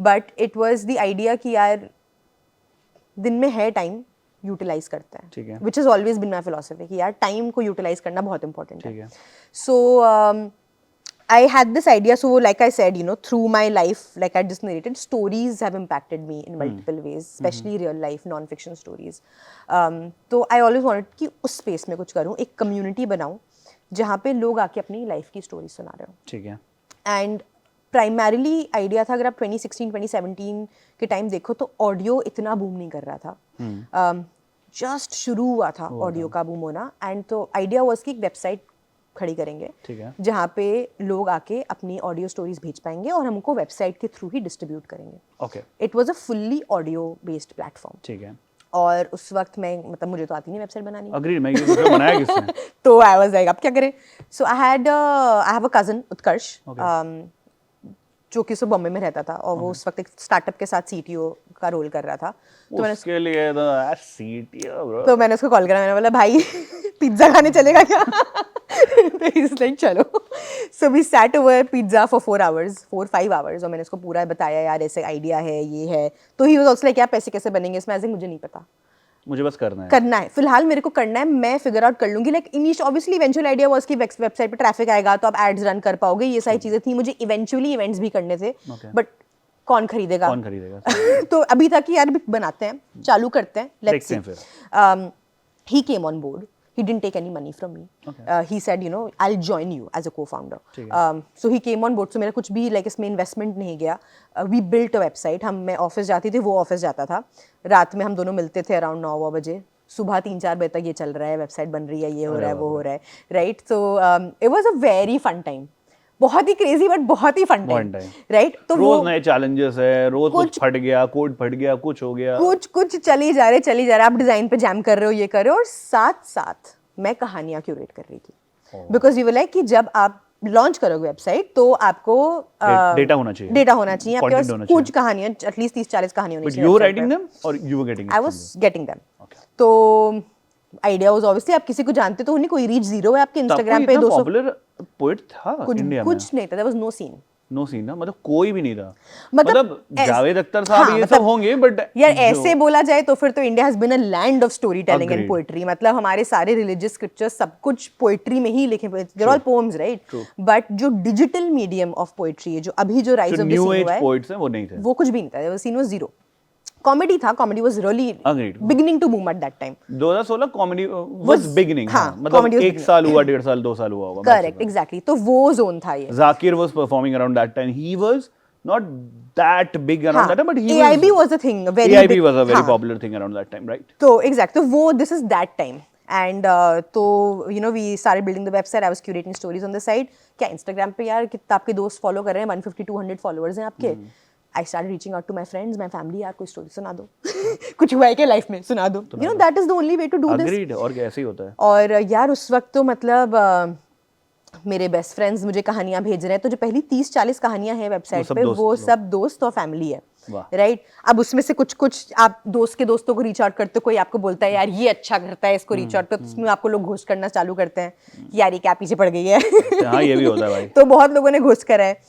but it was the idea कि यार दिन में है टाइम, यूटिलाइज करते हैं. ठीक है. Which is always been my philosophy कि यार टाइम को यूटिलाइज करना बहुत इंपॉर्टेंट है. सो I had this idea, so like I said, through my life, like I just narrated, stories have impacted me in multiple ways, especially real life non-fiction stories. तो I always wanted कि उस space में कुछ करूँ, एक community बनाऊँ जहाँ पे लोग आके अपनी life की story सुना रहे हो. ठीक है. And primarily idea था, अगर आप 2016-2017 के टाइम देखो तो ऑडियो इतना बूम नहीं कर रहा था. जस्ट शुरू हुआ था ऑडियो का बूम होना. एंड तो आइडिया वाज कि एक वेबसाइट खड़ी करेंगे जहाँ पे लोग आके अपनी ऑडियो स्टोरीज भेज पाएंगे और हमको वेबसाइट के थ्रू ही डिस्ट्रीब्यूट करेंगे. Okay. It was a fully audio based platform. ठीक है. और उस वक्त मैं मतलब मुझे तो आती नहीं वेबसाइट बनानी. अग्री. मैं ये बनाया किसने? तो आई वाज लाइक अब क्या करें. सो आई हैव अ कजन उत्कर्ष जो कि उससे बॉम्बे में रहता था और वो उस वक्त एक स्टार्टअप के साथ सीटीओ का रोल कर रहा था. तो मैंने उसके लिए तो सीटीओ ब्रो. तो मैंने उसको कॉल करा. मैंने बोला भाई पिज्जा खाने चलेगा क्या? तो ही इज लाइक चलो. So we sat over pizza for 4-5 hours और मैंने उसको पूरा बताया यार ऐसे आइडिया है ये है. तो ही वाज आल्सो लाइक यार पैसे कैसे बनेंगे इसमें. ऐसे मुझे नहीं पता, मुझे बस करना है फिलहाल मेरे को करना है, मैं फिगर आउट कर लूंगी. Like obviously eventual idea was कि वेबसाइट पे ट्रैफिक आएगा तो आप एड्स रन कर पाओगे, ये सारी चीजें थी. मुझे इवेंचुअली इवेंट्स भी करने थे, बट कौन खरीदेगा तो अभी तक यार बनाते हैं, चालू करते हैं, let's see. He came on board. He didn't take any money from me. He said, I'll join you as a co-founder. So he came on board. So मेरा कुछ भी like इसमें investment नहीं गया. We built a website. मैं office जाती थी, वो ऑफिस जाता था. रात में हम दोनों मिलते थे अराउंड 9 बजे. सुबह 3-4 बजे तक ये चल रहा है, वेबसाइट बन रही है, ये हो रहा है, वो हो रहा है, right. So it was a very fun time. बहुत ही क्रेजी बट बहुत ही फन टाइम, राइट. तो रोज नए चैलेंजेस है, रोज कुछ फट गया, कोड फट गया, कुछ हो गया, कुछ चली जा रहे. आप डिजाइन पे जैम कर रहे हो, ये कर रहे हो, और साथ मैं कहानियां क्यूरेट कर रही थी. बिकॉज वी वर लाइक कि जब आप लॉन्च करोगे वेबसाइट तो आपको डेटा होना चाहिए आपके पास कुछ कहानियां, एटलीस्ट 30-40 कहानियां होनी चाहिए. But you were writing them or you were getting? I was getting them. तो आइडिया वाज ऑब्वियसली आप किसी को जानते तो नहीं, कोई रीच जीरो है आपके इंस्टाग्राम पे. 200 पॉपुलर पोएट था इंडिया में? कुछ नहीं था, there was no scene. No scene ना, मतलब कोई भी नहीं था। मतलब जावेद अख्तर साहब ये सब होंगे, बट यार ऐसे बोला जाए तो फिर तो India has been a land of story telling and Agreed. Poetry. मतलब हमारे सारे रिलीजियस स्क्रिप्चर्स सब कुछ पोएट्री में ही लिखे हुए, there all poems, right? But जो डिजिटल मीडियम ऑफ पोएट्री है, जो अभी जो rise of the new scene age हुआ है, पोएट्स हैं वो नहीं थे। वो कुछ भी नहीं था, वो सीन वाज जीरो। कॉमेडी था, comedy was really Agreed. Beginning to boom at that time. 2016 comedy was beginning. हाँ, मतलब comedy was 1 beginning. साल हुआ, 1.5 साल, 2 साल हुआ होगा। Correct, exactly. तो वो जोन था ये। Zakir was performing around that time. He was not that big around हाँ, that time, but he AIB was was a thing, very AIB big, was a very हाँ, popular thing around that time, right? तो exact, तो वो this is that time. And तो you know we started building the website, I was curating stories on the site. क्या Instagram पे यार कितना आपके दोस्त फॉलो कर रहे हैं, 150-200 फॉलोअर्स हैं आपके। I started reaching out to my friends, my family, यार कोई स्टोरी सुना दो कुछ हुआ है क्या लाइफ में, सुना दो। You know that is the only way to do this. Agreed. और कैसे ही होता है। और यार उस वक्त तो मतलब मेरे बेस्ट फ्रेंड्स मुझे कहानियां भेज रहे हैं, तो जो पहली 30-40 कहानियां हैं वेबसाइट पे, वो सब दोस्त और फैमिली है, राइट? अब उसमें से कुछ कुछ आप दोस्त के दोस्तों को रीच आउट करते हो, कोई आपको बोलता है यार ये अच्छा करता है, इसको रीच आउट कर, तो उसमें आपको लोग घोस्ट करना चालू करते हैं, यार ये क्या पीछे पड़ गई है। हाँ, ये भी होता है भाई। तो बहुत लोगों ने घोस्ट करा है।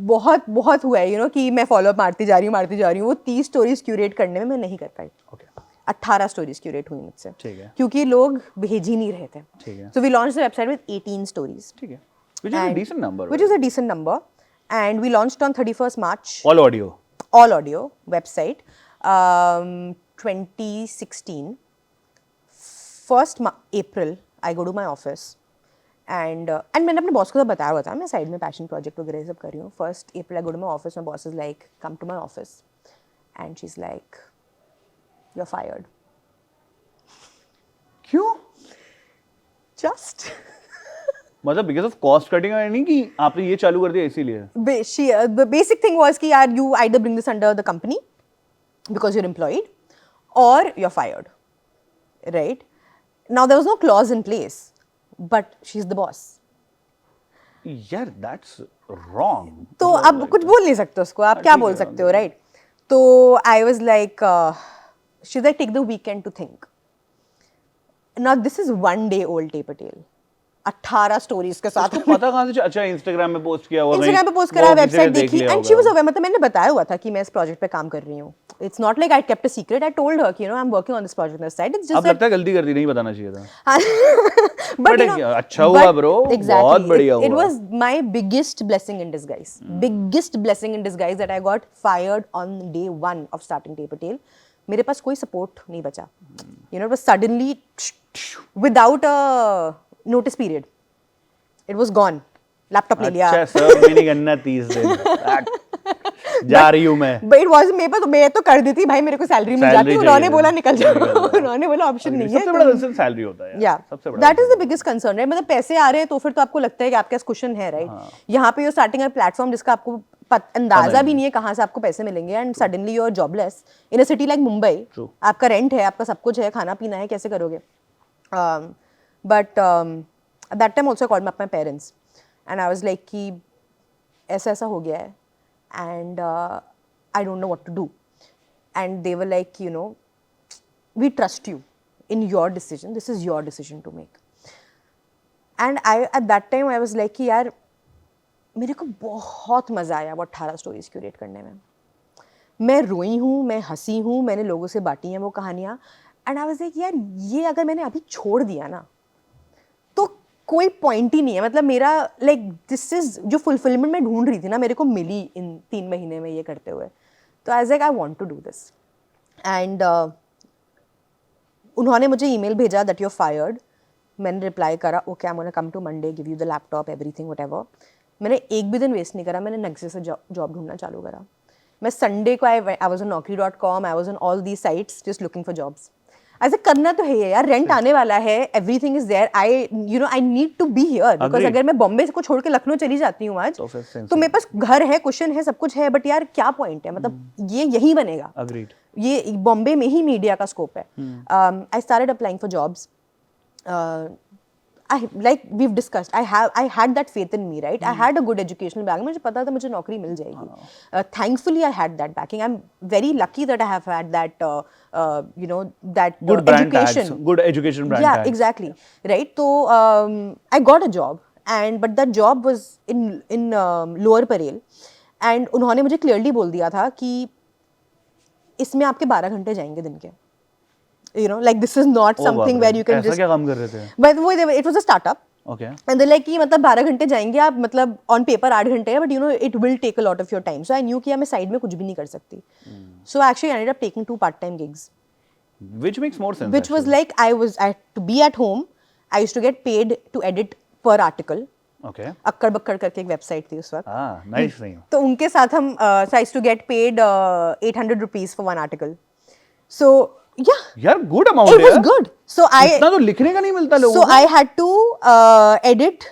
बहुत बहुत हुआ है, यू नो, कि मैं फॉलो अप मारती जा रही हूँ। वो 30 स्टोरीज क्यूरेट करने में मैं नहीं कर पाई। 18 स्टोरीज क्यूरेट हुई मुझसे, ठीक है, क्योंकि लोग भेज ही नहीं रहे थे। ठीक है। So we launched the website with 18 stories. ठीक है, which is a decent number. Which is a decent number. And we launched on 31st March. All audio. All audio website. 2016. 1st April, I go to my office. And मैंने अपने boss को तो बताया हुआ था, मैं साइड में passion project वगैरह सब कर रही हूँ। 1st April, I go to my office. My boss is like, come to my office. And she's like, you're fired. क्यों? Just. मतलब बिकॉज ऑफ कॉस्ट कटिंग है, नहीं कि आपने ये चालू कर दिया इसीलिए? The basic thing was कि यार you either bring this under the company because you're employed or you're fired, right? Now there was no clause in place, but she's the boss. यार that's wrong. तो अब कुछ बोल नहीं सकते उसको, आप क्या बोल सकते हो, right? तो I was like, she's like, take the weekend to think. Now this is one day old taper tale. 18 stories के साथ। पता कहाँ से? अच्छा, इंस्टाग्राम पे पोस्ट किया हुआ, इंस्टाग्राम पे पोस्ट करा, वेबसाइट देखी, एंड शी वाज अवेयर। मतलब मैंने बताया हुआ था कि मैं इस प्रोजेक्ट पे काम कर रही हूँ। It's not like I kept a secret, I told her कि you know I am working on this project on the side. It's just अब लगता है गलती कर दी, नहीं बताना चाहिए था। बट अच्छा हुआ ब्रो, बहुत बढ़िया हुआ। It was my biggest blessing in disguise, biggest blessing in disguise that I got fired on day 1 of starting tape a tale. मेरे पास कोई सपोर्ट नहीं बचा, you know, it was suddenly without a notice period, it was gone. Laptop ले लिया। अच्छा sir, मैंने करना 30 दिन जा रही हूँ मैं। बट इट वाज मैं तो कर देती भाई, मेरे को सैलरी मिल जाती। उन्होंने बोला निकल जाओ, उन्होंने बोला ऑप्शन नहीं है। सबसे बड़ा कंसर्न सैलरी होता है या सबसे बड़ा, that is the biggest concern, right? मतलब पैसे आ रहे हैं तो फिर तो आपको लगता है कि आपके पास कुशन है, राइट? यहाँ पे यू स्टार्टिंग अ प्लेटफॉर्म जिसका आपको अंदाजा भी नहीं है कहाँ से आपको पैसे मिलेंगे, and suddenly you are jobless in a city like Mumbai. आपका रेंट है, आपका सब कुछ है, खाना पीना है, कैसे करोगे? But that time also called me up my parents and I was like कि ऐसा ऐसा हो गया है and I don't know what to do, and they were like, you know, we trust you in your decision, this is your decision to make. And I at that time I was like कि यार मेरे को बहुत मज़ा आया वो 18 stories curate करने में। मैं रोई हूँ, मैं हंसी हूँ, मैंने लोगों से बांटी हैं वो कहानियाँ, एंड आई वाज लाइक यार ये अगर मैंने अभी छोड़ दिया ना तो कोई पॉइंट ही नहीं है। मतलब मेरा लाइक दिस इज जो फुलफिलमेंट मैं ढूंढ रही थी ना, मेरे को मिली इन 3 महीने में ये करते हुए। तो I was like I want to do this, एंड उन्होंने मुझे ईमेल भेजा दैट यू आर फायर्ड। मैंने रिप्लाई करा okay, I am gonna come to Monday, give you the laptop, everything whatever. मैंने एक भी दिन वेस्ट नहीं करा, मैंने नक्शे से जॉब ढूंढना चालू करा। मैं संडे को I was on naukri.com, I was on all the sites just looking for jobs. ऐसे करना तो है यार, रेंट आने वाला है, everything is there, I you know I need to be here, because अगर मैं बॉम्बे को छोड़ के लखनऊ चली जाती हूँ आज तो मेरे पास घर है, कुशन है, सब कुछ है, बट यार क्या पॉइंट है? मतलब ये यही बनेगा। Agreed. ये बॉम्बे में ही मीडिया का स्कोप है। I started applying for jobs. like we've discussed, I had that faith in me, right? I had a good educational background, मुझे पता था मुझे नौकरी मिल जाएगी। Thankfully I had that backing. I'm very lucky that I have had that you know that good brand education tags, good education brand yeah tags. exactly, right? So I got a job and but that job was in lower Parel, and उन्होंने मुझे clearly बोल दिया था कि इसमें आपके 12 घंटे जाएंगे दिन के, you know, like this is not something where you can ऐसा just, क्या काम कर रहे थे? but वो it was a startup, Okay. and they're like कि मतलब 12 घंटे जाएंगे आप, मतलब ऑन पेपर 8 घंटे है, but you know it will take a lot of your time, so I knew कि मैं साइड में कुछ भी नहीं कर सकती, so I actually ended up taking 2 part-time gigs, Which makes more sense. which was actually. like I had to be at home, I used to get paid to edit per article. Okay. अक्कड़ बक्कड़ करके एक website थी उस वक्त, Nice thing. तो उनके साथ हम I used to get paid 800 rupees for one article, so yeah, यार good amount it है was यार। good, so इतना तो लिखने का नहीं मिलता लोगों so को। I had to edit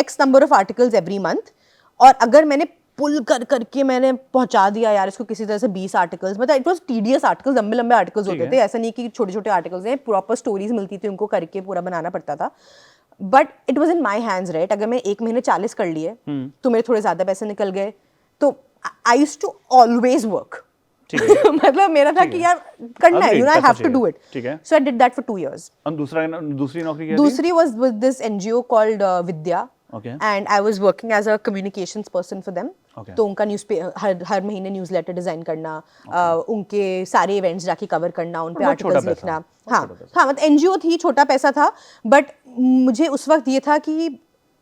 X number of articles every month, और अगर मैंने पुल कर करके मैंने पहुंचा दिया यार इसको किसी तरह से 20 आर्टिकल्स, मतलब इट वाज टीडियस आर्टिकल्स, लंबे लंबे आर्टिकल्स होते थे, ऐसा नहीं कि छोटे छोटे आर्टिकल्स हैं, प्रॉपर स्टोरीज मिलती थी उनको करके पूरा बनाना पड़ता था, but it was in my hands, right. अगर मैं एक महीने 40 कर लिए तो मेरे थोड़े ज्यादा पैसे निकल गए, तो I used to always work, मतलब मेरा था कि यार करना है, you know, I have to do it, so I did that for 2 years। और दूसरी नौकरी क्या थी? दूसरी was with this NGO called Vidya, Okay. and I was working as a communications person for them. Okay. तो उनका हर महीने newsletter design करना, उनके सारे इवेंट्स जाके कवर करना, उन पे आर्टिकल्स लिखना, हाँ हाँ, मतलब NGO थी, छोटा पैसा था, बट मुझे उस वक्त ये था कि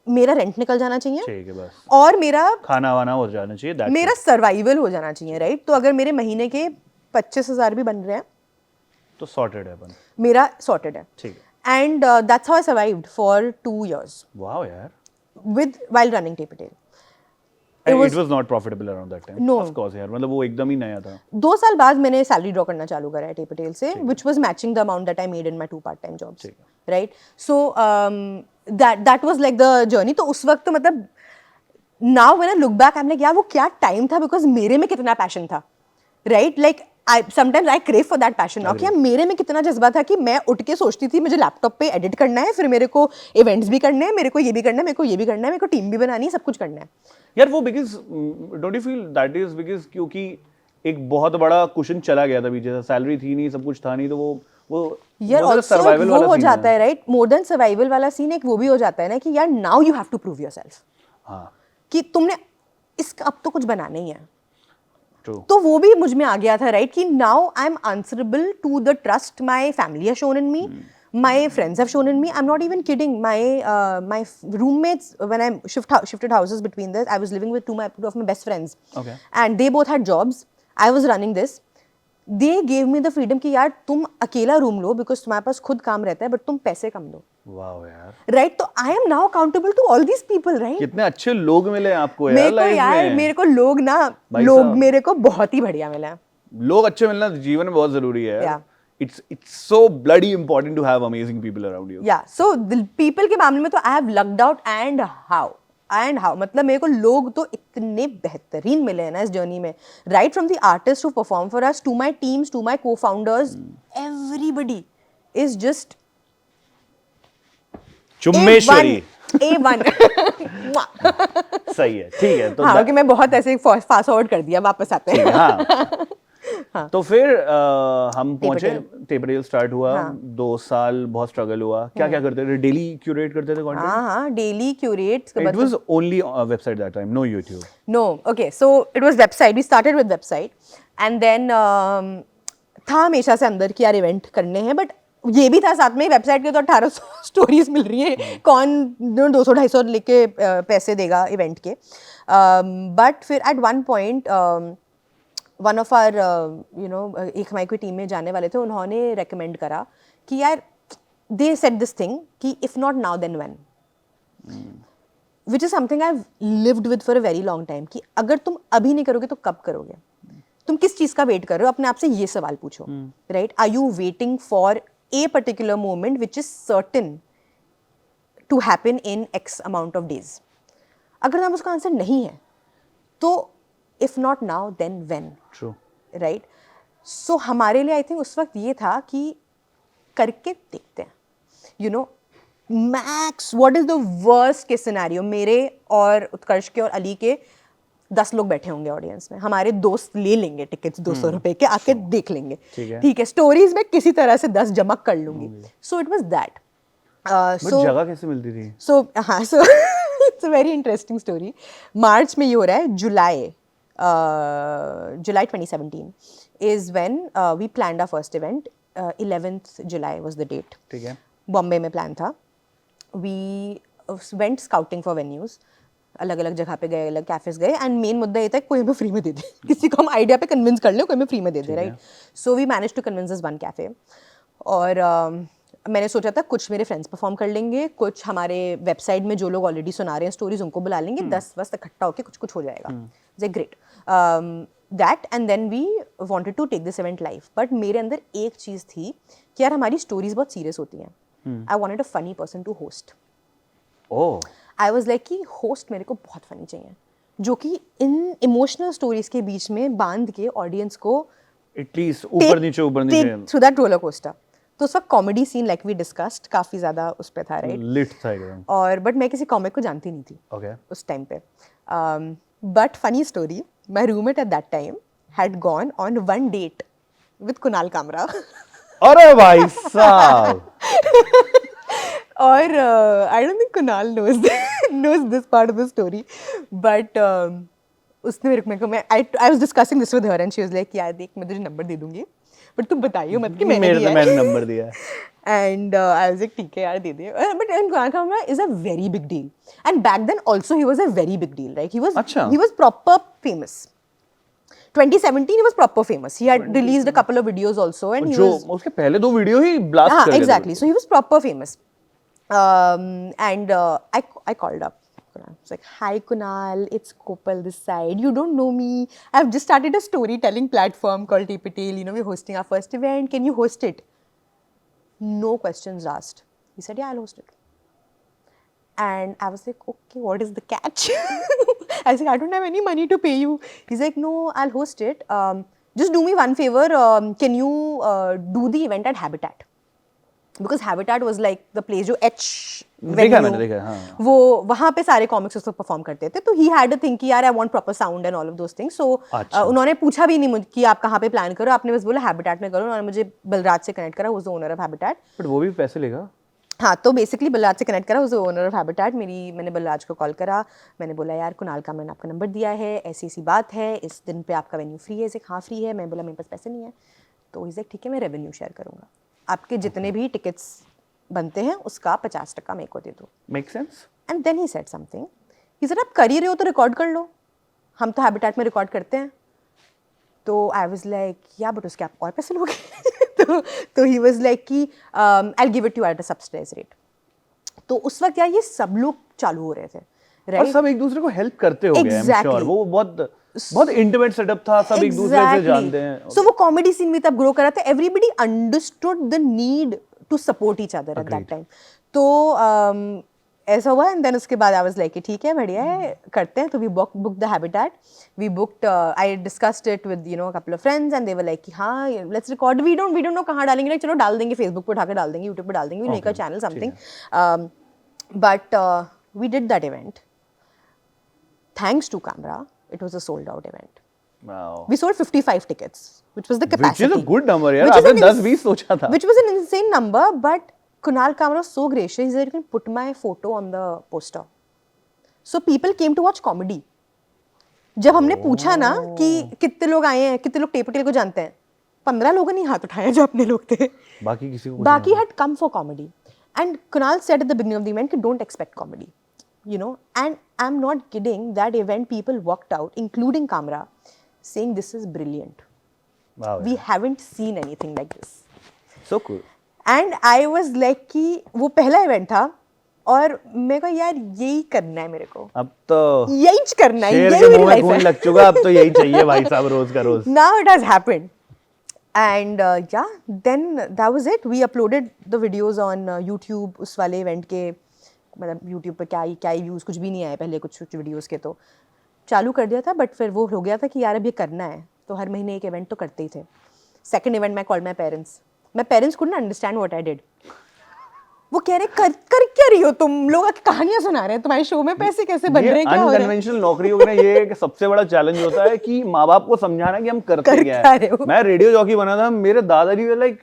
मेरा रेंट निकल जाना चाहिए, ठीक है बस, और मेरा खाना वाना हो जाना चाहिए, that's मेरा it. सर्वाइवल हो जाना चाहिए, राइट। तो अगर मेरे महीने के 25,000 भी बन रहे हैं तो सॉर्टेड है अपन। मेरा सॉर्टेड है, ठीक है। And that's how I survived for 2 years wow यार। while running Taper Tail. It was not profitable around that time. No. Of course यार, मतलब वो एकदम ही नया था। 2 साल बाद मैंने सैलरी ड्रॉ करना चालू करा है Taper Tail से, which was matching the amount that I made in my 2 part-time jobs, right? So that was like the journey. तो उस वक्त तो मतलब now when I look back I'm like यार वो क्या टाइम था, because मेरे में कितना पैशन था, right? Like sometimes I crave for that passion now, कि यार मेरे में कितना जज्बा था कि मैं उठ के सोचती थी मुझे लैपटॉप पे एडिट करना है, फिर मेरे को इवेंट्स भी करने हैं, मेरे को ये भी करना है, मेरे को ये भी करना है, मेरे को टीम भी बनानी है, सब कुछ करना है यार। वो because don't you feel that is because क्योंकि एक बहुत बड़ा क्वेश्चन चला गया था बीच में, सैलरी थी नहीं, सब कुछ था नहीं, तो वो यार ऑल्सो वो हो जाता है, राइट। मोर देन सर्वाइवल वाला सीन एक वो भी हो जाता है ना कि यार now you have to prove yourself, हाँ, कि तुमने इसका अब तो कुछ बनाना ही है। True. तो वो भी मुझ में आ गया था, राइट, कि now I am answerable to the trust my family has shown in me, my friends have shown in me. I'm not even kidding. My roommates, when I shifted houses between this, I was living with two of my best friends. Okay. And they both had jobs. I was running this. They gave me the freedom कि यार तुम अकेला room low, because तुम्हारे पास खुद काम रहता है, but तुम पैसे कम दो। वाओ यार, राइट। तो I am now accountable to all these people, right. कितने अच्छे लोग मिले आपको यार मेरे को लाइफ यार में। मेरे को लोग ना, लोग मेरे को बहुत ही बढ़िया मिले हैं। लोग अच्छे मिलना जीवन में बहुत जरूरी है। Yeah. It's so bloody important to have amazing people around you. Yeah, so the people के मामले में तो I have lucked out, and how मतलब मेरे को लोग तो इतने बेहतरीन मिले हैं ना इस जर्नी में, right from the artists who perform for us to my teams to my co-founders, everybody is just चुम्मेश्वरी A1 सही है, ठीक है। तो हाँ, कि मैं बहुत ऐसे फास्ट फॉरवर्ड कर दिया, वापस आते हैं। हाँ। तो फिर हम पहुंचे, टेपर टेल स्टार्ट हुआ, 2 साल बहुत स्ट्रगल हुआ। क्या क्या करते थे? डेली क्यूरेट करते थे कंटेंट? हाँ, daily curate. It was only a website that time, no YouTube. No, okay, so it was website. We started with website, and then था हमेशा से अंदर कि यार इवेंट करने हैं, बट ये भी था साथ में वेबसाइट के तो 1800 स्टोरीज मिल रही हैं, कौन 200-250 लेके पैसे देगा इवेंट के। बट फिर at one point one of our एक हमारी कोई टीम में जाने वाले थे, उन्होंने रेकमेंड करा कि यार दे सेड दिस थिंग कि if not now then when, which is something I lived with for a very long time, कि अगर तुम अभी नहीं करोगे तो कब करोगे? तुम किस चीज का वेट कर रहे हो? अपने आप से ये सवाल पूछो, right. Are you waiting for a particular moment which is certain to happen in X amount of days? अगर हम उसका आंसर नहीं है तो if not now then when? True. Right? So हमारे लिए I think उस वक्त ये था कि करके देखते हैं, you know, max what is the worst case scenario? मेरे और उत्कर्ष के और अली के 10 लोग बैठे होंगे ऑडियंस में, हमारे दोस्त ले लेंगे टिकट्स 200 रुपए के, आके देख लेंगे, ठीक है, स्टोरीज में किसी तरह से 10 जमा कर लूंगी। सो it was that. But so जगह कैसे मिलती थी? हाँ, so it's a very interesting story. मार्च में ये हो रहा है, जुलाई 2017 is when we planned our first event. 11th July was the date. ठीक है. बॉम्बे में प्लान था. We went scouting for venues. अलग अलग जगह पे गए, अलग कैफेज गए, एंड मेन मुद्दा ये था कोई हमें फ्री में दे दे. किसी को हम आइडिया पे कन्विंस कर ले, कोई हमें फ्री में दे दे, right. So we manage to convince this one cafe. और मैंने सोचा था कुछ मेरे फ्रेंड्स परफॉर्म कर लेंगे, कुछ हमारे वेबसाइट में जो लोग ऑलरेडी सुना रहे हैं स्टोरीज उनको बुला लेंगे, 10 बस इकट्ठा होकर कुछ कुछ हो जाएगा. Great that. And then we wanted to take this event live. But मेरे अंदर एक चीज़ थी कि यार हमारी स्टोरीज बहुत सीरियस होती हैं. I wanted a funny person to host. I was like कि होस्ट मेरे को बहुत फनी चाहिए, जो कि इन इमोशनल स्टोरीज के बीच में बांध के ऑडियंस को एटलीस्ट ऊपर नीचे थ्रू दैट रोलर कोस्टर. तो उसका comedy scene like we discussed काफी ज्यादा उस पे था, राइट. लिट था एकदम. और बट मैं किसी कॉमिक को जानती नहीं थी ओके उस टाइम पे. But funny story, my roommate at that time had gone on one date with Kunal Kamra. अरे भाई साहब. और I don't think Kunal knows this part of the story, but उसने मेरे को मैं I was discussing this with her and she was like यार देख मैं तुझे नंबर दे दूंगी बट तुम बताइयो मत कि मैंने दिया है. मैंने नंबर दिया है. And I was like ठीक है यार दे दे. But Kunal Kamra is a very big deal, and back then also he was a very big deal, right. He was proper famous. 2017 he was proper famous. He had released a couple of videos also, and he was उसके पहले 2 video ही blast कर गए. Exactly. So he was proper famous. And I called up. I was like, hi Kunal, it's Kopal this side. You don't know me. I've just started a storytelling platform called TPTL. You know, we're hosting our first event. Can you host it? No questions asked. He said, yeah, I'll host it. And I was like, okay, what is the catch? I said, I don't have any money to pay you. He's like, no, I'll host it. Just do me one favor. Can you do the event at Habitat? Because Habitat was like the place जो H देखा हाँ. वो वहाँ पे सारे comics उसको perform करते थे. तो he had a thing कि यार I want proper sound and all of those things. So उन्होंने पूछा भी नहीं मुझे कि आप कहाँ पे प्लान करो, आपने बस बोला Habitat में करो. उन्होंने मुझे बलराज से कनेक्ट करा, was the owner of Habitat. But वो भी पैसे लेगा. हाँ, तो बेसिकली बलराज से कनेक्ट करा, was the owner of Habitat. मैंने बलराज को कॉल करा, मैंने बोला यार कुणाल का मैंने आपका नंबर दिया है, ऐसी ऐसी बात है, इस दिन पे आपका वेन्यू फ्री है. हाँ फ्री है. मैं बोला मेरे पास पैसे नहीं है. तो इसे ठीक है मैं रेवेन्यू शेयर करूँगा, आपके जितने भी टिकट्स बनते हैं उसका 50% मेरे को दे दो. Make sense. And then he said something. He said आप कर ही रहे हो तो रिकॉर्ड कर लो, हम तो हैबिटेट में रिकॉर्ड करते हैं. तो आई वाज लाइक या बट उसके आप और पैसे लोगे. तो ही वाज लाइक कि I will give it to at a subsidised rate. तो उस वक्त यार ये सब लोग चालू हो रहे थे, राइट. और सब एक दूसरे को हेल्प करते हो गए. आई एम श्योर वो बहुत इंटीमेट सेटअप था. सब एक दूसरे से जानते हैं. सो वो कॉमेडी सीन भी तब ग्रो कर रहा था. Everybody understood the need to support each other at that time. तो ऐसा हुआ. एंड देन उसके बाद आई वाज लाइक ठीक है बढ़िया है करते हैं. तो we book the Habitat. We booked, I discussed it with you know a couple of friends and they were like हाँ let's record. We don't know कहाँ डालेंगे, लाइक चलो डाल देंगे, फेसबुक पे उठा के डाल देंगे, यूट्यूब पे डाल देंगे, we make a channel something. But we did that event. Thanks to camera it was a sold out event. Wow. We sold 55 tickets, which was the capacity. Which is a good number, यार. आपने 10-20 सोचा था. Which was an insane number, but Kunal Kamra was so gracious. He said, "You can put my photo on the poster." So people came to watch comedy. जब हमने पूछा ना कि कितने लोग आए हैं, कितने लोग टेपटेल को जानते हैं, 15 लोगों ने हाथ उठाया जो अपने लोग थे. बाकी किसी को बाकी had come for comedy. And Kunal said at the beginning of the event, "Don't expect comedy." You know, and I'm not kidding. That event, people walked out, including Kamra, saying this is brilliant. Wow. We haven't seen anything like this. So cool. And I was like कि वो पहला event था और मेरे को यार यही करना है, मेरे को अब तो यही करना है, यही मेरी लाइफ है. लग चुका, अब तो यही चाहिए भाई साहब रोज का रोज. Now it has happened. And yeah, then that was it. We uploaded the videos on YouTube. उस वाले इवेंट के मतलब YouTube पे क्या ही व्यूज़ कुछ भी नहीं आए पहले कुछ वीडियोस के. तो चालू कर दिया था बट फिर वो हो गया था कि यार अब ये करना है तो हर महीने एक इवेंट तो करते ही थे. सेकंड इवेंट मैं called my parents. My parents couldn't understand what I did. वो कह रहे कर क्या रही हो तुम लोग, कहानियां सुना रहे हैं, तुम्हारे शो में पैसे कैसे बन रहे हैं, क्या हो रहा है. अनकन्वेंशनल नौकरियों का ये सबसे बड़ा चैलेंज होता है कि माँ बाप को समझाना कि हम करते क्या है. मैं रेडियो जॉकी बना था, मेरे दादाजी वे लाइक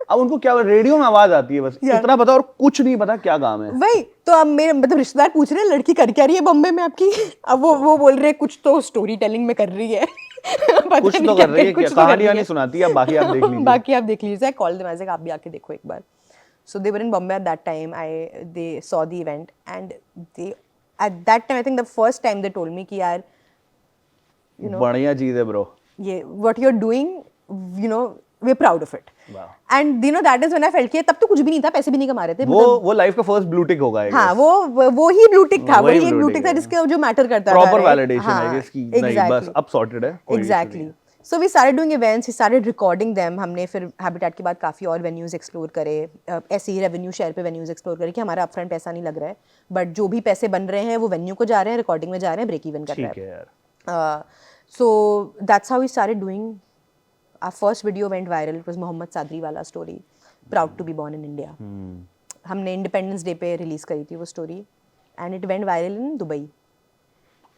अब उनको क्या रेडियो में आवाज आती है बस, इतना पता और कुछ नहीं पता क्या काम है। वही तो अब मेरे मतलब रिश्तेदार पूछ रहे हैं लड़की कर क्या रही है बॉम्बे में आपकी। अब वो बोल रहे हैं कुछ तो स्टोरी टेलिंग में कर रही है। पता कुछ नहीं तो क्या कर रही है, कुछ तो कर कहानी रही वानी है। सुनाती है, बाकी आप देख लीजिए। बाकी आप देख लीजिए। कॉल देम, आप भी आके देखो एक बार। So they were in Bombay at that time. They saw the event and they at that time I think the first time they told me कि यार you know बढ़िया चीज है ब्रो। ये what you're doing, you know we're proud of it. Wow. And you know that is when I felt कि तब तो कुछ भी नहीं था, पैसे भी नहीं कमा रहे थे। वो लाइफ का फर्स्ट ब्लू टिक होगा, I हाँ guess। वो ही ब्लू टिक था, वही वही एक blue ब्लू tick टिक था है। जिसका जो मैटर करता था। Proper right? वैलिडेशन हाँ, है कि नहीं बस अब सॉर्टेड है, कोई issue नहीं Exactly. है। So we started doing events, we started recording them. हमने फिर हैबिटेट के बाद काफ़ी और वेन्यूज़ एक्सप्लोर करे, ऐसे ही रेवेन्यू शेयर पे वेन्यूज़ एक्सप्लोर करे कि हमारा अपफ्रंट पैसा नहीं लग रहा है, बट जो भी पैसे बन रहे हैं वो वेन्यू को जा रहे हैं, रिकॉर्डिंग में जा रहे हैं, ब्रेक इवन कर रहे हैं। ठीक है यार। So that's how we started doing. Our first video went viral. It was Mohammad Sadri वाला story, proud to be born in India. हमने इंडिपेंडेंस डे पे रिलीज करी थी वो स्टोरी and it went viral in Dubai.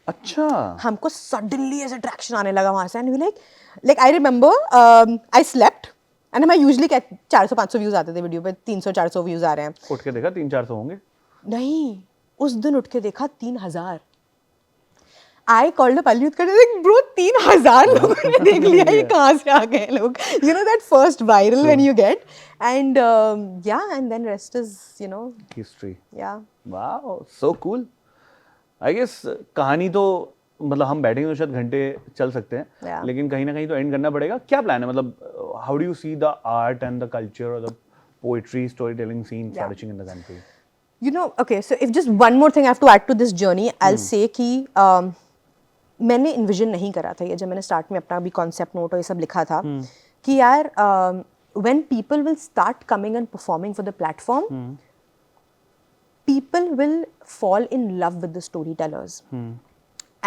अच्छा। हमको सडनली ऐसे अट्रैक्शन आने लगा वहाँ से and we like I remember I slept and हमें यूजुअली 400-500 व्यूज आते थे वीडियो पे, 300-400 व्यूज आ रहे हैं। उठ के देखा 300-400 होंगे? नहीं, उस दिन उठ के देखा 3000। आई कॉल्ड अप अली करते ब्रो 3000 लोगों ने देख लिया, ये कहाँ से आ गए लोग, you know that first viral when you get and yeah and then rest is you know history. Yeah wow, so cool. I guess कहानी तो मतलब हम बैठेंगे तो शायद घंटे चल सकते हैं, Yeah. लेकिन कहीं ना कहीं तो एंड करना पड़ेगा। क्या प्लान है, मतलब how do you see the art and the culture और the poetry story telling scene flourishing in the country? You know, okay, so if just one more thing I have to add to this journey, I'll say कि मैंने envision नहीं करा था ये, जब मैंने start में अपना भी concept note और ये सब लिखा था कि यार when people will start coming and performing for the platform, people will fall in love with the storytellers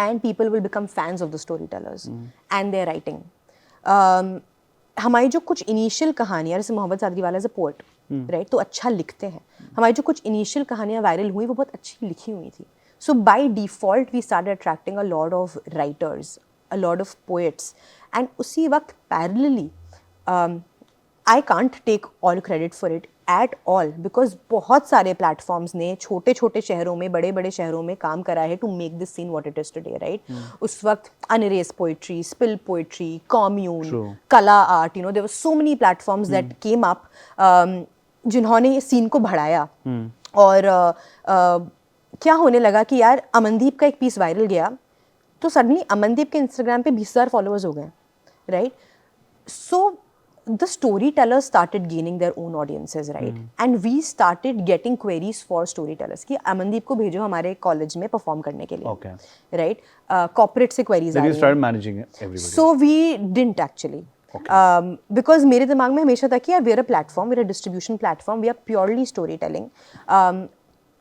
and people will become fans of the storytellers and their writing. हमारी जो कुछ इनिशियल कहानियाँ, जैसे मोहम्मद सादरी वाला एज अ पोएट राइट, तो अच्छा लिखते हैं। हमारी जो कुछ इनिशियल कहानियाँ वायरल हुई वो बहुत अच्छी लिखी हुई थी। So by default we started attracting a lot of writers, a lot of poets and उसी वक्त parallelly I can't take all credit for it at all because बहुत सारे प्लेटफॉर्म्स ने छोटे छोटे शहरों में, बड़े बड़े शहरों में काम करा है to make this scene what it is today right. उस वक्त unerase poetry, spill poetry, commune, कला art, you know there were so many platforms that came up जिन्होंने इस सीन को बढ़ाया। और क्या होने लगा कि यार अमनदीप का एक पीस वायरल गया तो सडनली अमनदीप के इंस्टाग्राम पे 20,000 फॉलोअर्स हो गए right. So the storytellers started gaining their own audiences, right? And we started getting queries for storytellers कि अमनदीप को भेजो हमारे कॉलेज में परफॉर्म करने के लिए, Okay. right? Corporate से queries आ Then you रही started हैं। managing everybody. So we didn't actually. Because मेरे दिमाग में हमेशा था कि यार we're a platform, we're a distribution platform, we are purely storytelling.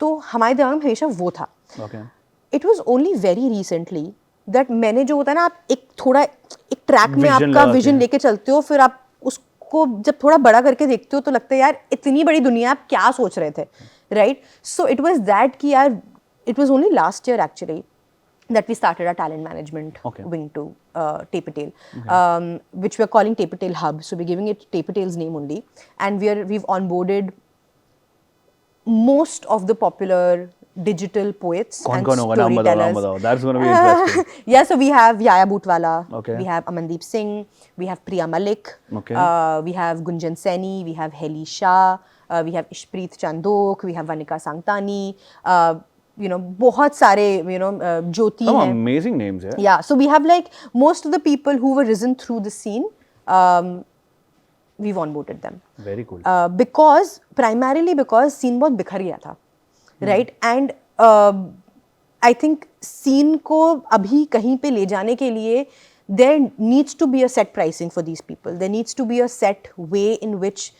तो हमारे दिमाग में हमेशा वो था। Okay. It was only very recently that मैंने जो होता है ना, आप एक थोड़ा एक ट्रैक में Vision आपका लगाते विजन हैं। लेके चलते हो, फिर आप उसको जब थोड़ा बड़ा करके देखते हो तो लगता है यार इतनी बड़ी दुनिया, आप क्या सोच रहे थे right. So it was that कि यार it was only last year actually that we started our talent management wing to Tape Patel, which we are calling Tape Patel Hub. So we're giving it Tape Patel's name only, and we've onboarded most of the popular digital poets and कौन होगा, नाम बताओ, that's going to be interesting. Yeah, so we have Yaya Bhootwala, Okay. we have Amandeep Singh, we have Priya Malik, Okay. we have Gunjan Saini, we have Heli Shah, we have Ishpreet Chandok, we have Vanika Sangtani, you know, बहुत सारे, you know, Jyoti Some हैं. amazing names, yeah. Yeah, so we have like most of the people who were risen through the scene, we've onboarded them. Very cool. Because primarily because scene बहुत बिखर गया था, right? And I think scene को अभी कहीं पे ले जाने के लिए there needs to be a set pricing for these people. There needs to be a set way in which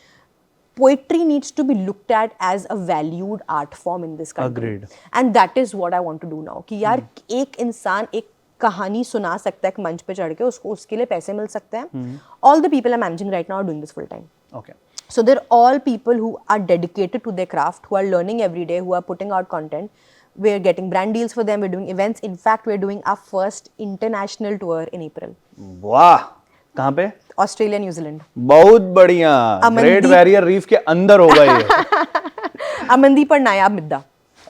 poetry needs to be looked at as a valued art form in this country. Agreed. And that is what I want to do now. कि यार एक इंसान एक कहानी सुना सकता है एक मंच पे चढ़ के, उसको उसके लिए पैसे मिल सकते हैं. All the people I'm managing right now are doing this full time. Okay. So they're all people who are dedicated to their craft, who are learning every day, who are putting out content. We're getting brand deals for them. We're doing events. In fact, we're doing our first international tour in April. वाह, कहाँ पे? Australia, New Zealand. बहुत बढ़िया, great barrier reef के अंदर होगा ये। अमनदीप और नायाब मिद्दा,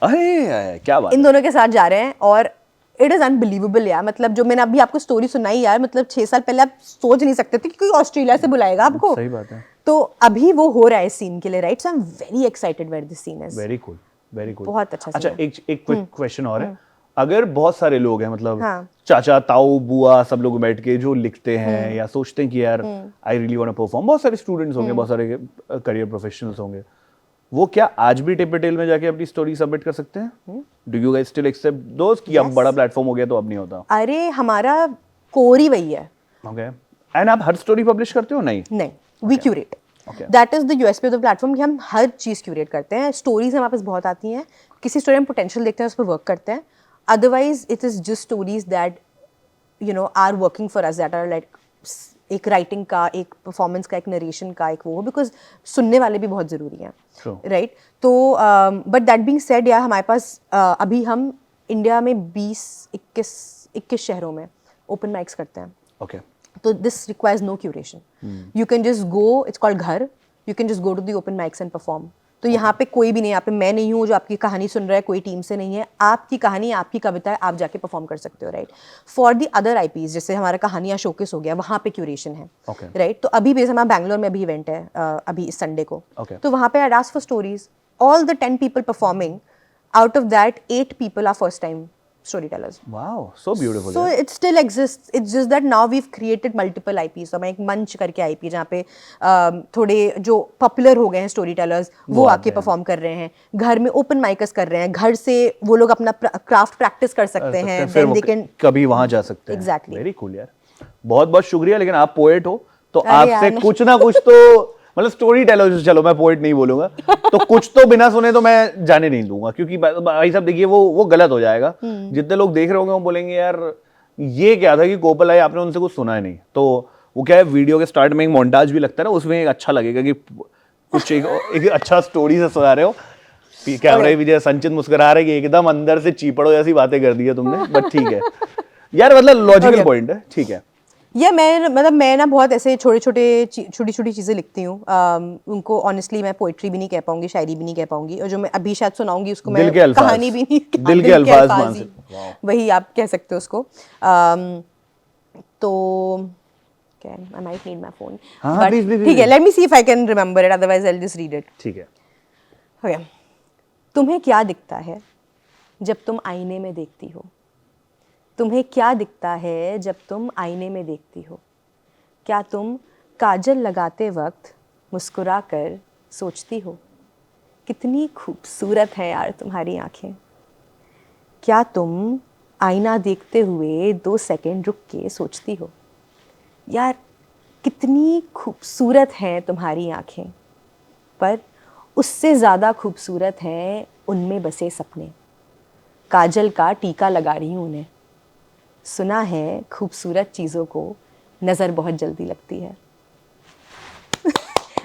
अरे क्या बात इन है। दोनों के साथ जा रहे हैं और इट इज अनबिलीवेबल यार। मतलब जो मैंने अभी आपको स्टोरी सुनाई यार, मतलब 6 साल पहले आप सोच नहीं सकते थे कि कोई ऑस्ट्रेलिया से बुलाएगा आपको। सही बात है। तो अभी वो हो रहा है सीन के लिए, right? So I am very excited where this scene is. Very cool, very cool. बहुत अच्छा अच्छा, scene है। एक क्विक क्वेश्चन और है। अगर बहुत सारे लोग हैं, मतलब हाँ। चाचा ताऊ बुआ सब लोग बैठ के जो लिखते हैं या सोचते हैं कि यार I really want to perform, बहुत सारे स्टूडेंट्स होंगे, बहुत सारे करियर प्रोफेशनल्स होंगे, वो क्या आज भी टिप टेल में जाके अपनी स्टोरी सबमिट कर सकते हैं? Do you guys still accept those कि अब बड़ा प्लेटफॉर्म हो गया तो अब नहीं होता? अरे हमारा कोर ही वही है। ओके। एंड आप हर स्टोरी पब्लिश करते हो? नहीं, we curate. That is the USP of the platform कि हम हर चीज क्यूरेट करते हैं। स्टोरीज हमारे पास बहुत आती हैं, किसी स्टोरी में पोटेंशियल देखते हैं, उस पर वर्क करते हैं। Otherwise it is just stories that you know are working for us, that are like एक राइटिंग का, एक परफॉर्मेंस का, एक नरेशन का, एक वो, बिकॉज सुनने वाले भी बहुत ज़रूरी हैं, राइट? तो बट दैट बीइंग सेड यार, हमारे पास अभी हम इंडिया में 20-21 शहरों में ओपन माइक्स करते हैं। ओके। तो this requires no curation. You can just go, it's called Ghar, you can just go to the open mics and perform. तो यहाँ पे कोई भी नहीं, यहाँ पे मैं नहीं हूँ जो आपकी कहानी सुन रहा है, कोई टीम से नहीं है। आपकी कहानी, आपकी कविता है, आप जाके परफॉर्म कर सकते हो, right? For the other IPs, जैसे हमारा कहानियाँ शोकेस हो गया, वहाँ पे क्यूरेशन है, राइट? तो अभी बेस हमारा बैंगलोर में अभी इवेंट है अभी इस संडे को, तो वहाँ पे I ask for stories. All the 10 people performing, out of that 8 people are first time storytellers. Wow, so beautiful. So it still exists. It's just that now we've created multiple IPs. तो मैं एक मंच करके IP जहाँ पे थोड़े जो popular हो गए हैं स्टोरी टेलर्स वो आके परफॉर्म कर रहे हैं, घर में ओपन माइकर्स कर रहे हैं, घर से वो लोग अपना क्राफ्ट प्रैक्टिस कर सकते हैं, फिर then they can कभी वहां जा सकते हैं। Exactly. वेरी कूल यार, बहुत बहुत शुक्रिया। लेकिन आप पोएट हो तो अरे आपसे यार, कुछ ना कुछ तो मतलब स्टोरी टेलर, चलो मैं पोएट नहीं बोलूंगा, तो कुछ तो बिना सुने तो मैं जाने नहीं दूंगा, क्योंकि भाई साहब देखिए वो गलत हो जाएगा। जितने लोग देख रहे होंगे वो बोलेंगे यार ये क्या था कि कोपल आई, आपने उनसे कुछ सुना है नहीं। तो वो क्या है, वीडियो के स्टार्ट में एक मोन्टाज भी लगता है ना, उसमें एक अच्छा लगेगा कि कुछ एक अच्छा स्टोरी से सुना रहे हो। कैमरे भी संचित मुस्कुरा रहे कि एकदम अंदर से चीपड़ो जैसी बातें कर दी है तुमने, बट ठीक है यार, मतलब लॉजिकल पॉइंट है, ठीक है। या मैं ना बहुत ऐसे छोटी छोटी चीज़ें लिखती हूँ। उनको ऑनेस्टली मैं पोइट्री भी नहीं कह पाऊंगी, शायरी भी नहीं कह पाऊंगी, और जो मैं अभी शायद सुनाऊंगी उसको मैं कहानी भी नहीं, दिल के अल्फाज ही, वही आप कह सकते हो उसको। तो I might need my phone, but ठीक है, let me see if I can remember it, otherwise I will just read it. ठीक है। ओके। तुम्हें क्या दिखता है जब तुम आईने में देखती हो? तुम्हें क्या दिखता है जब तुम आईने में देखती हो? क्या तुम काजल लगाते वक्त मुस्कुरा कर सोचती हो कितनी खूबसूरत है यार तुम्हारी आंखें? क्या तुम आईना देखते हुए 2 सेकंड रुक के सोचती हो यार कितनी खूबसूरत हैं तुम्हारी आंखें? पर उससे ज़्यादा खूबसूरत हैं उनमें बसे सपने। काजल का टीका लगा रही हूँ उन्हें। सुना है खूबसूरत चीज़ों को नज़र बहुत जल्दी लगती है।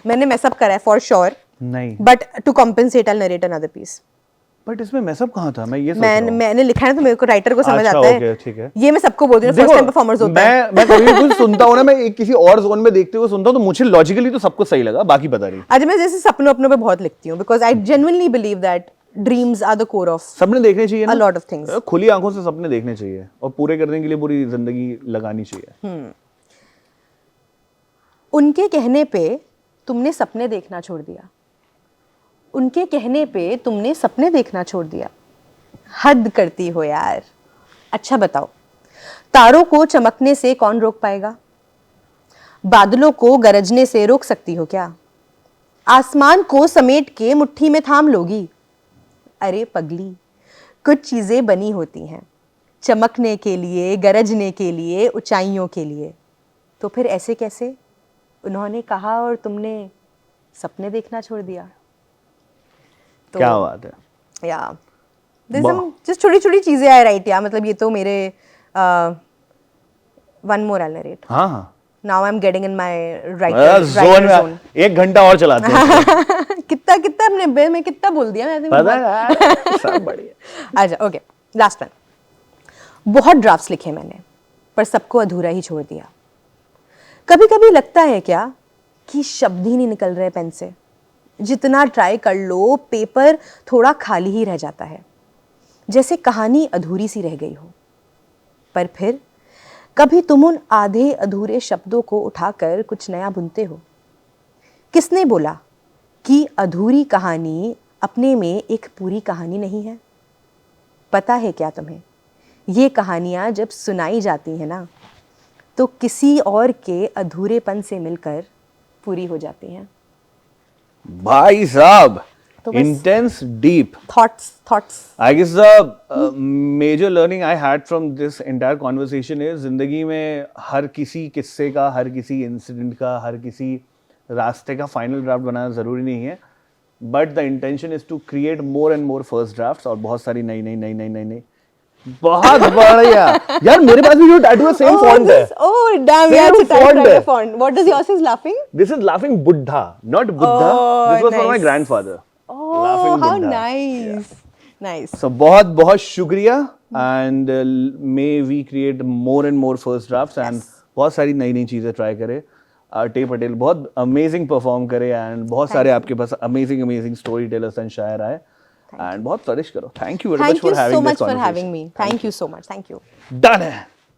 मैंने मैसअप करा है फॉर श्योर, नहीं, but to compensate I narrate another piece. But इसमें मैसअप कहाँ था? मैं ये सोच रहा हूँ। मैंने लिखा है तो मेरे को राइटर को समझ अच्छा, आता ओके, है। ठीक है। ये मैं सबको बोलती हूँ, फर्स्ट टाइम परफॉर्मर्स होते हैं। मैं कभी भी कुछ सुनता हूँ ना, मैं किसी और जोन में देखते हुए सुनता हूँ तो मुझे लॉजिकली तो सब कुछ सही लगा, बाकी पता नहीं। आज मैं जैसे सपनों अपनों पे बहुत लिखती हूँ, because I genuinely believe that dreams are the core of, सपने देखने चाहिए ना, a lot of things. खुली आंखों से सपने देखने चाहिए और पूरे करने के लिए पूरी जिंदगी लगानी चाहिए। उनके कहने पे तुमने सपने देखना छोड़ दिया। उनके कहने पे तुमने सपने देखना छोड़ दिया। हद करती हो यार। अच्छा बताओ, तारों को चमकने से कौन रोक पाएगा? बादलों को गरजने से रोक सकती हो क्या? आसमान को समेट के मुट्ठी में थाम लोगी? अरे पगली, कुछ चीजें बनी होती हैं चमकने के लिए, गरजने के लिए, ऊंचाइयों के लिए। तो फिर ऐसे कैसे? उन्होंने कहा और तुमने सपने देखना छोड़ दिया। तो क्या बात है या जस्ट छोटी छोटी चीजें आई राइट यार। मतलब ये तो मेरे वन मोर आई नरेट। हाँ, now I am getting in my writer zone. 1 घंटा और चलाते हैं। कितना अपने बेल में कितना बोल दिया मैं? पता है यार, सब बढ़िया। अच्छा, ओके, लास्ट वन। बहुत ड्राफ्ट्स लिखे मैंने, पर सबको अधूरा ही छोड़ दिया। कभी कभी लगता है क्या कि शब्द ही नहीं निकल रहे पेन से, जितना ट्राई कर लो पेपर थोड़ा खाली ही रह जाता है, जैसे कहानी अधूरी सी रह गई हो। पर फिर कभी तुम उन आधे अधूरे शब्दों को उठाकर कुछ नया बुनते हो। किसने बोला कि अधूरी कहानी अपने में एक पूरी कहानी नहीं है? पता है क्या तुम्हें, ये कहानियां जब सुनाई जाती हैं ना तो किसी और के अधूरेपन से मिलकर पूरी हो जाती हैं। भाई साहब, तो बस- intense, deep. Thoughts I guess the major learning I had from this entire conversation is जिंदगी में हर किसी किस्से का, हर किसी इंसिडेंट का, हर किसी रास्ते का फाइनल ड्राफ्ट बनाना ज़रूरी नहीं है, but the intention is to create more and more first drafts और बहुत सारी नई बहुत बढ़िया यार, मेरे पास भी जो टैटू है सेम फॉन्ट है। Oh damn, yeah, Same it's a typewriter font. font. What does yours is laughing? This is laughing Buddha, not Buddha. Oh, This was for my nice. grandfather. Oh, Laughing how Buddha. nice. Nice. So बहुत बहुत शुक्रिया and may we create more and more first drafts and बहुत सारी नई चीज़ें try करें। टे पटेल बहुत अमेजिंग परफॉर्म करे एंड बहुत सारे आपके पास अमेजिंग स्टोरी टेलर्स एंड शायर आए एंड बहुत फ्लरिश करो। Thank you very much Thank for you so having much this for having conversation. me. Thank you so much. Thank you. Done है।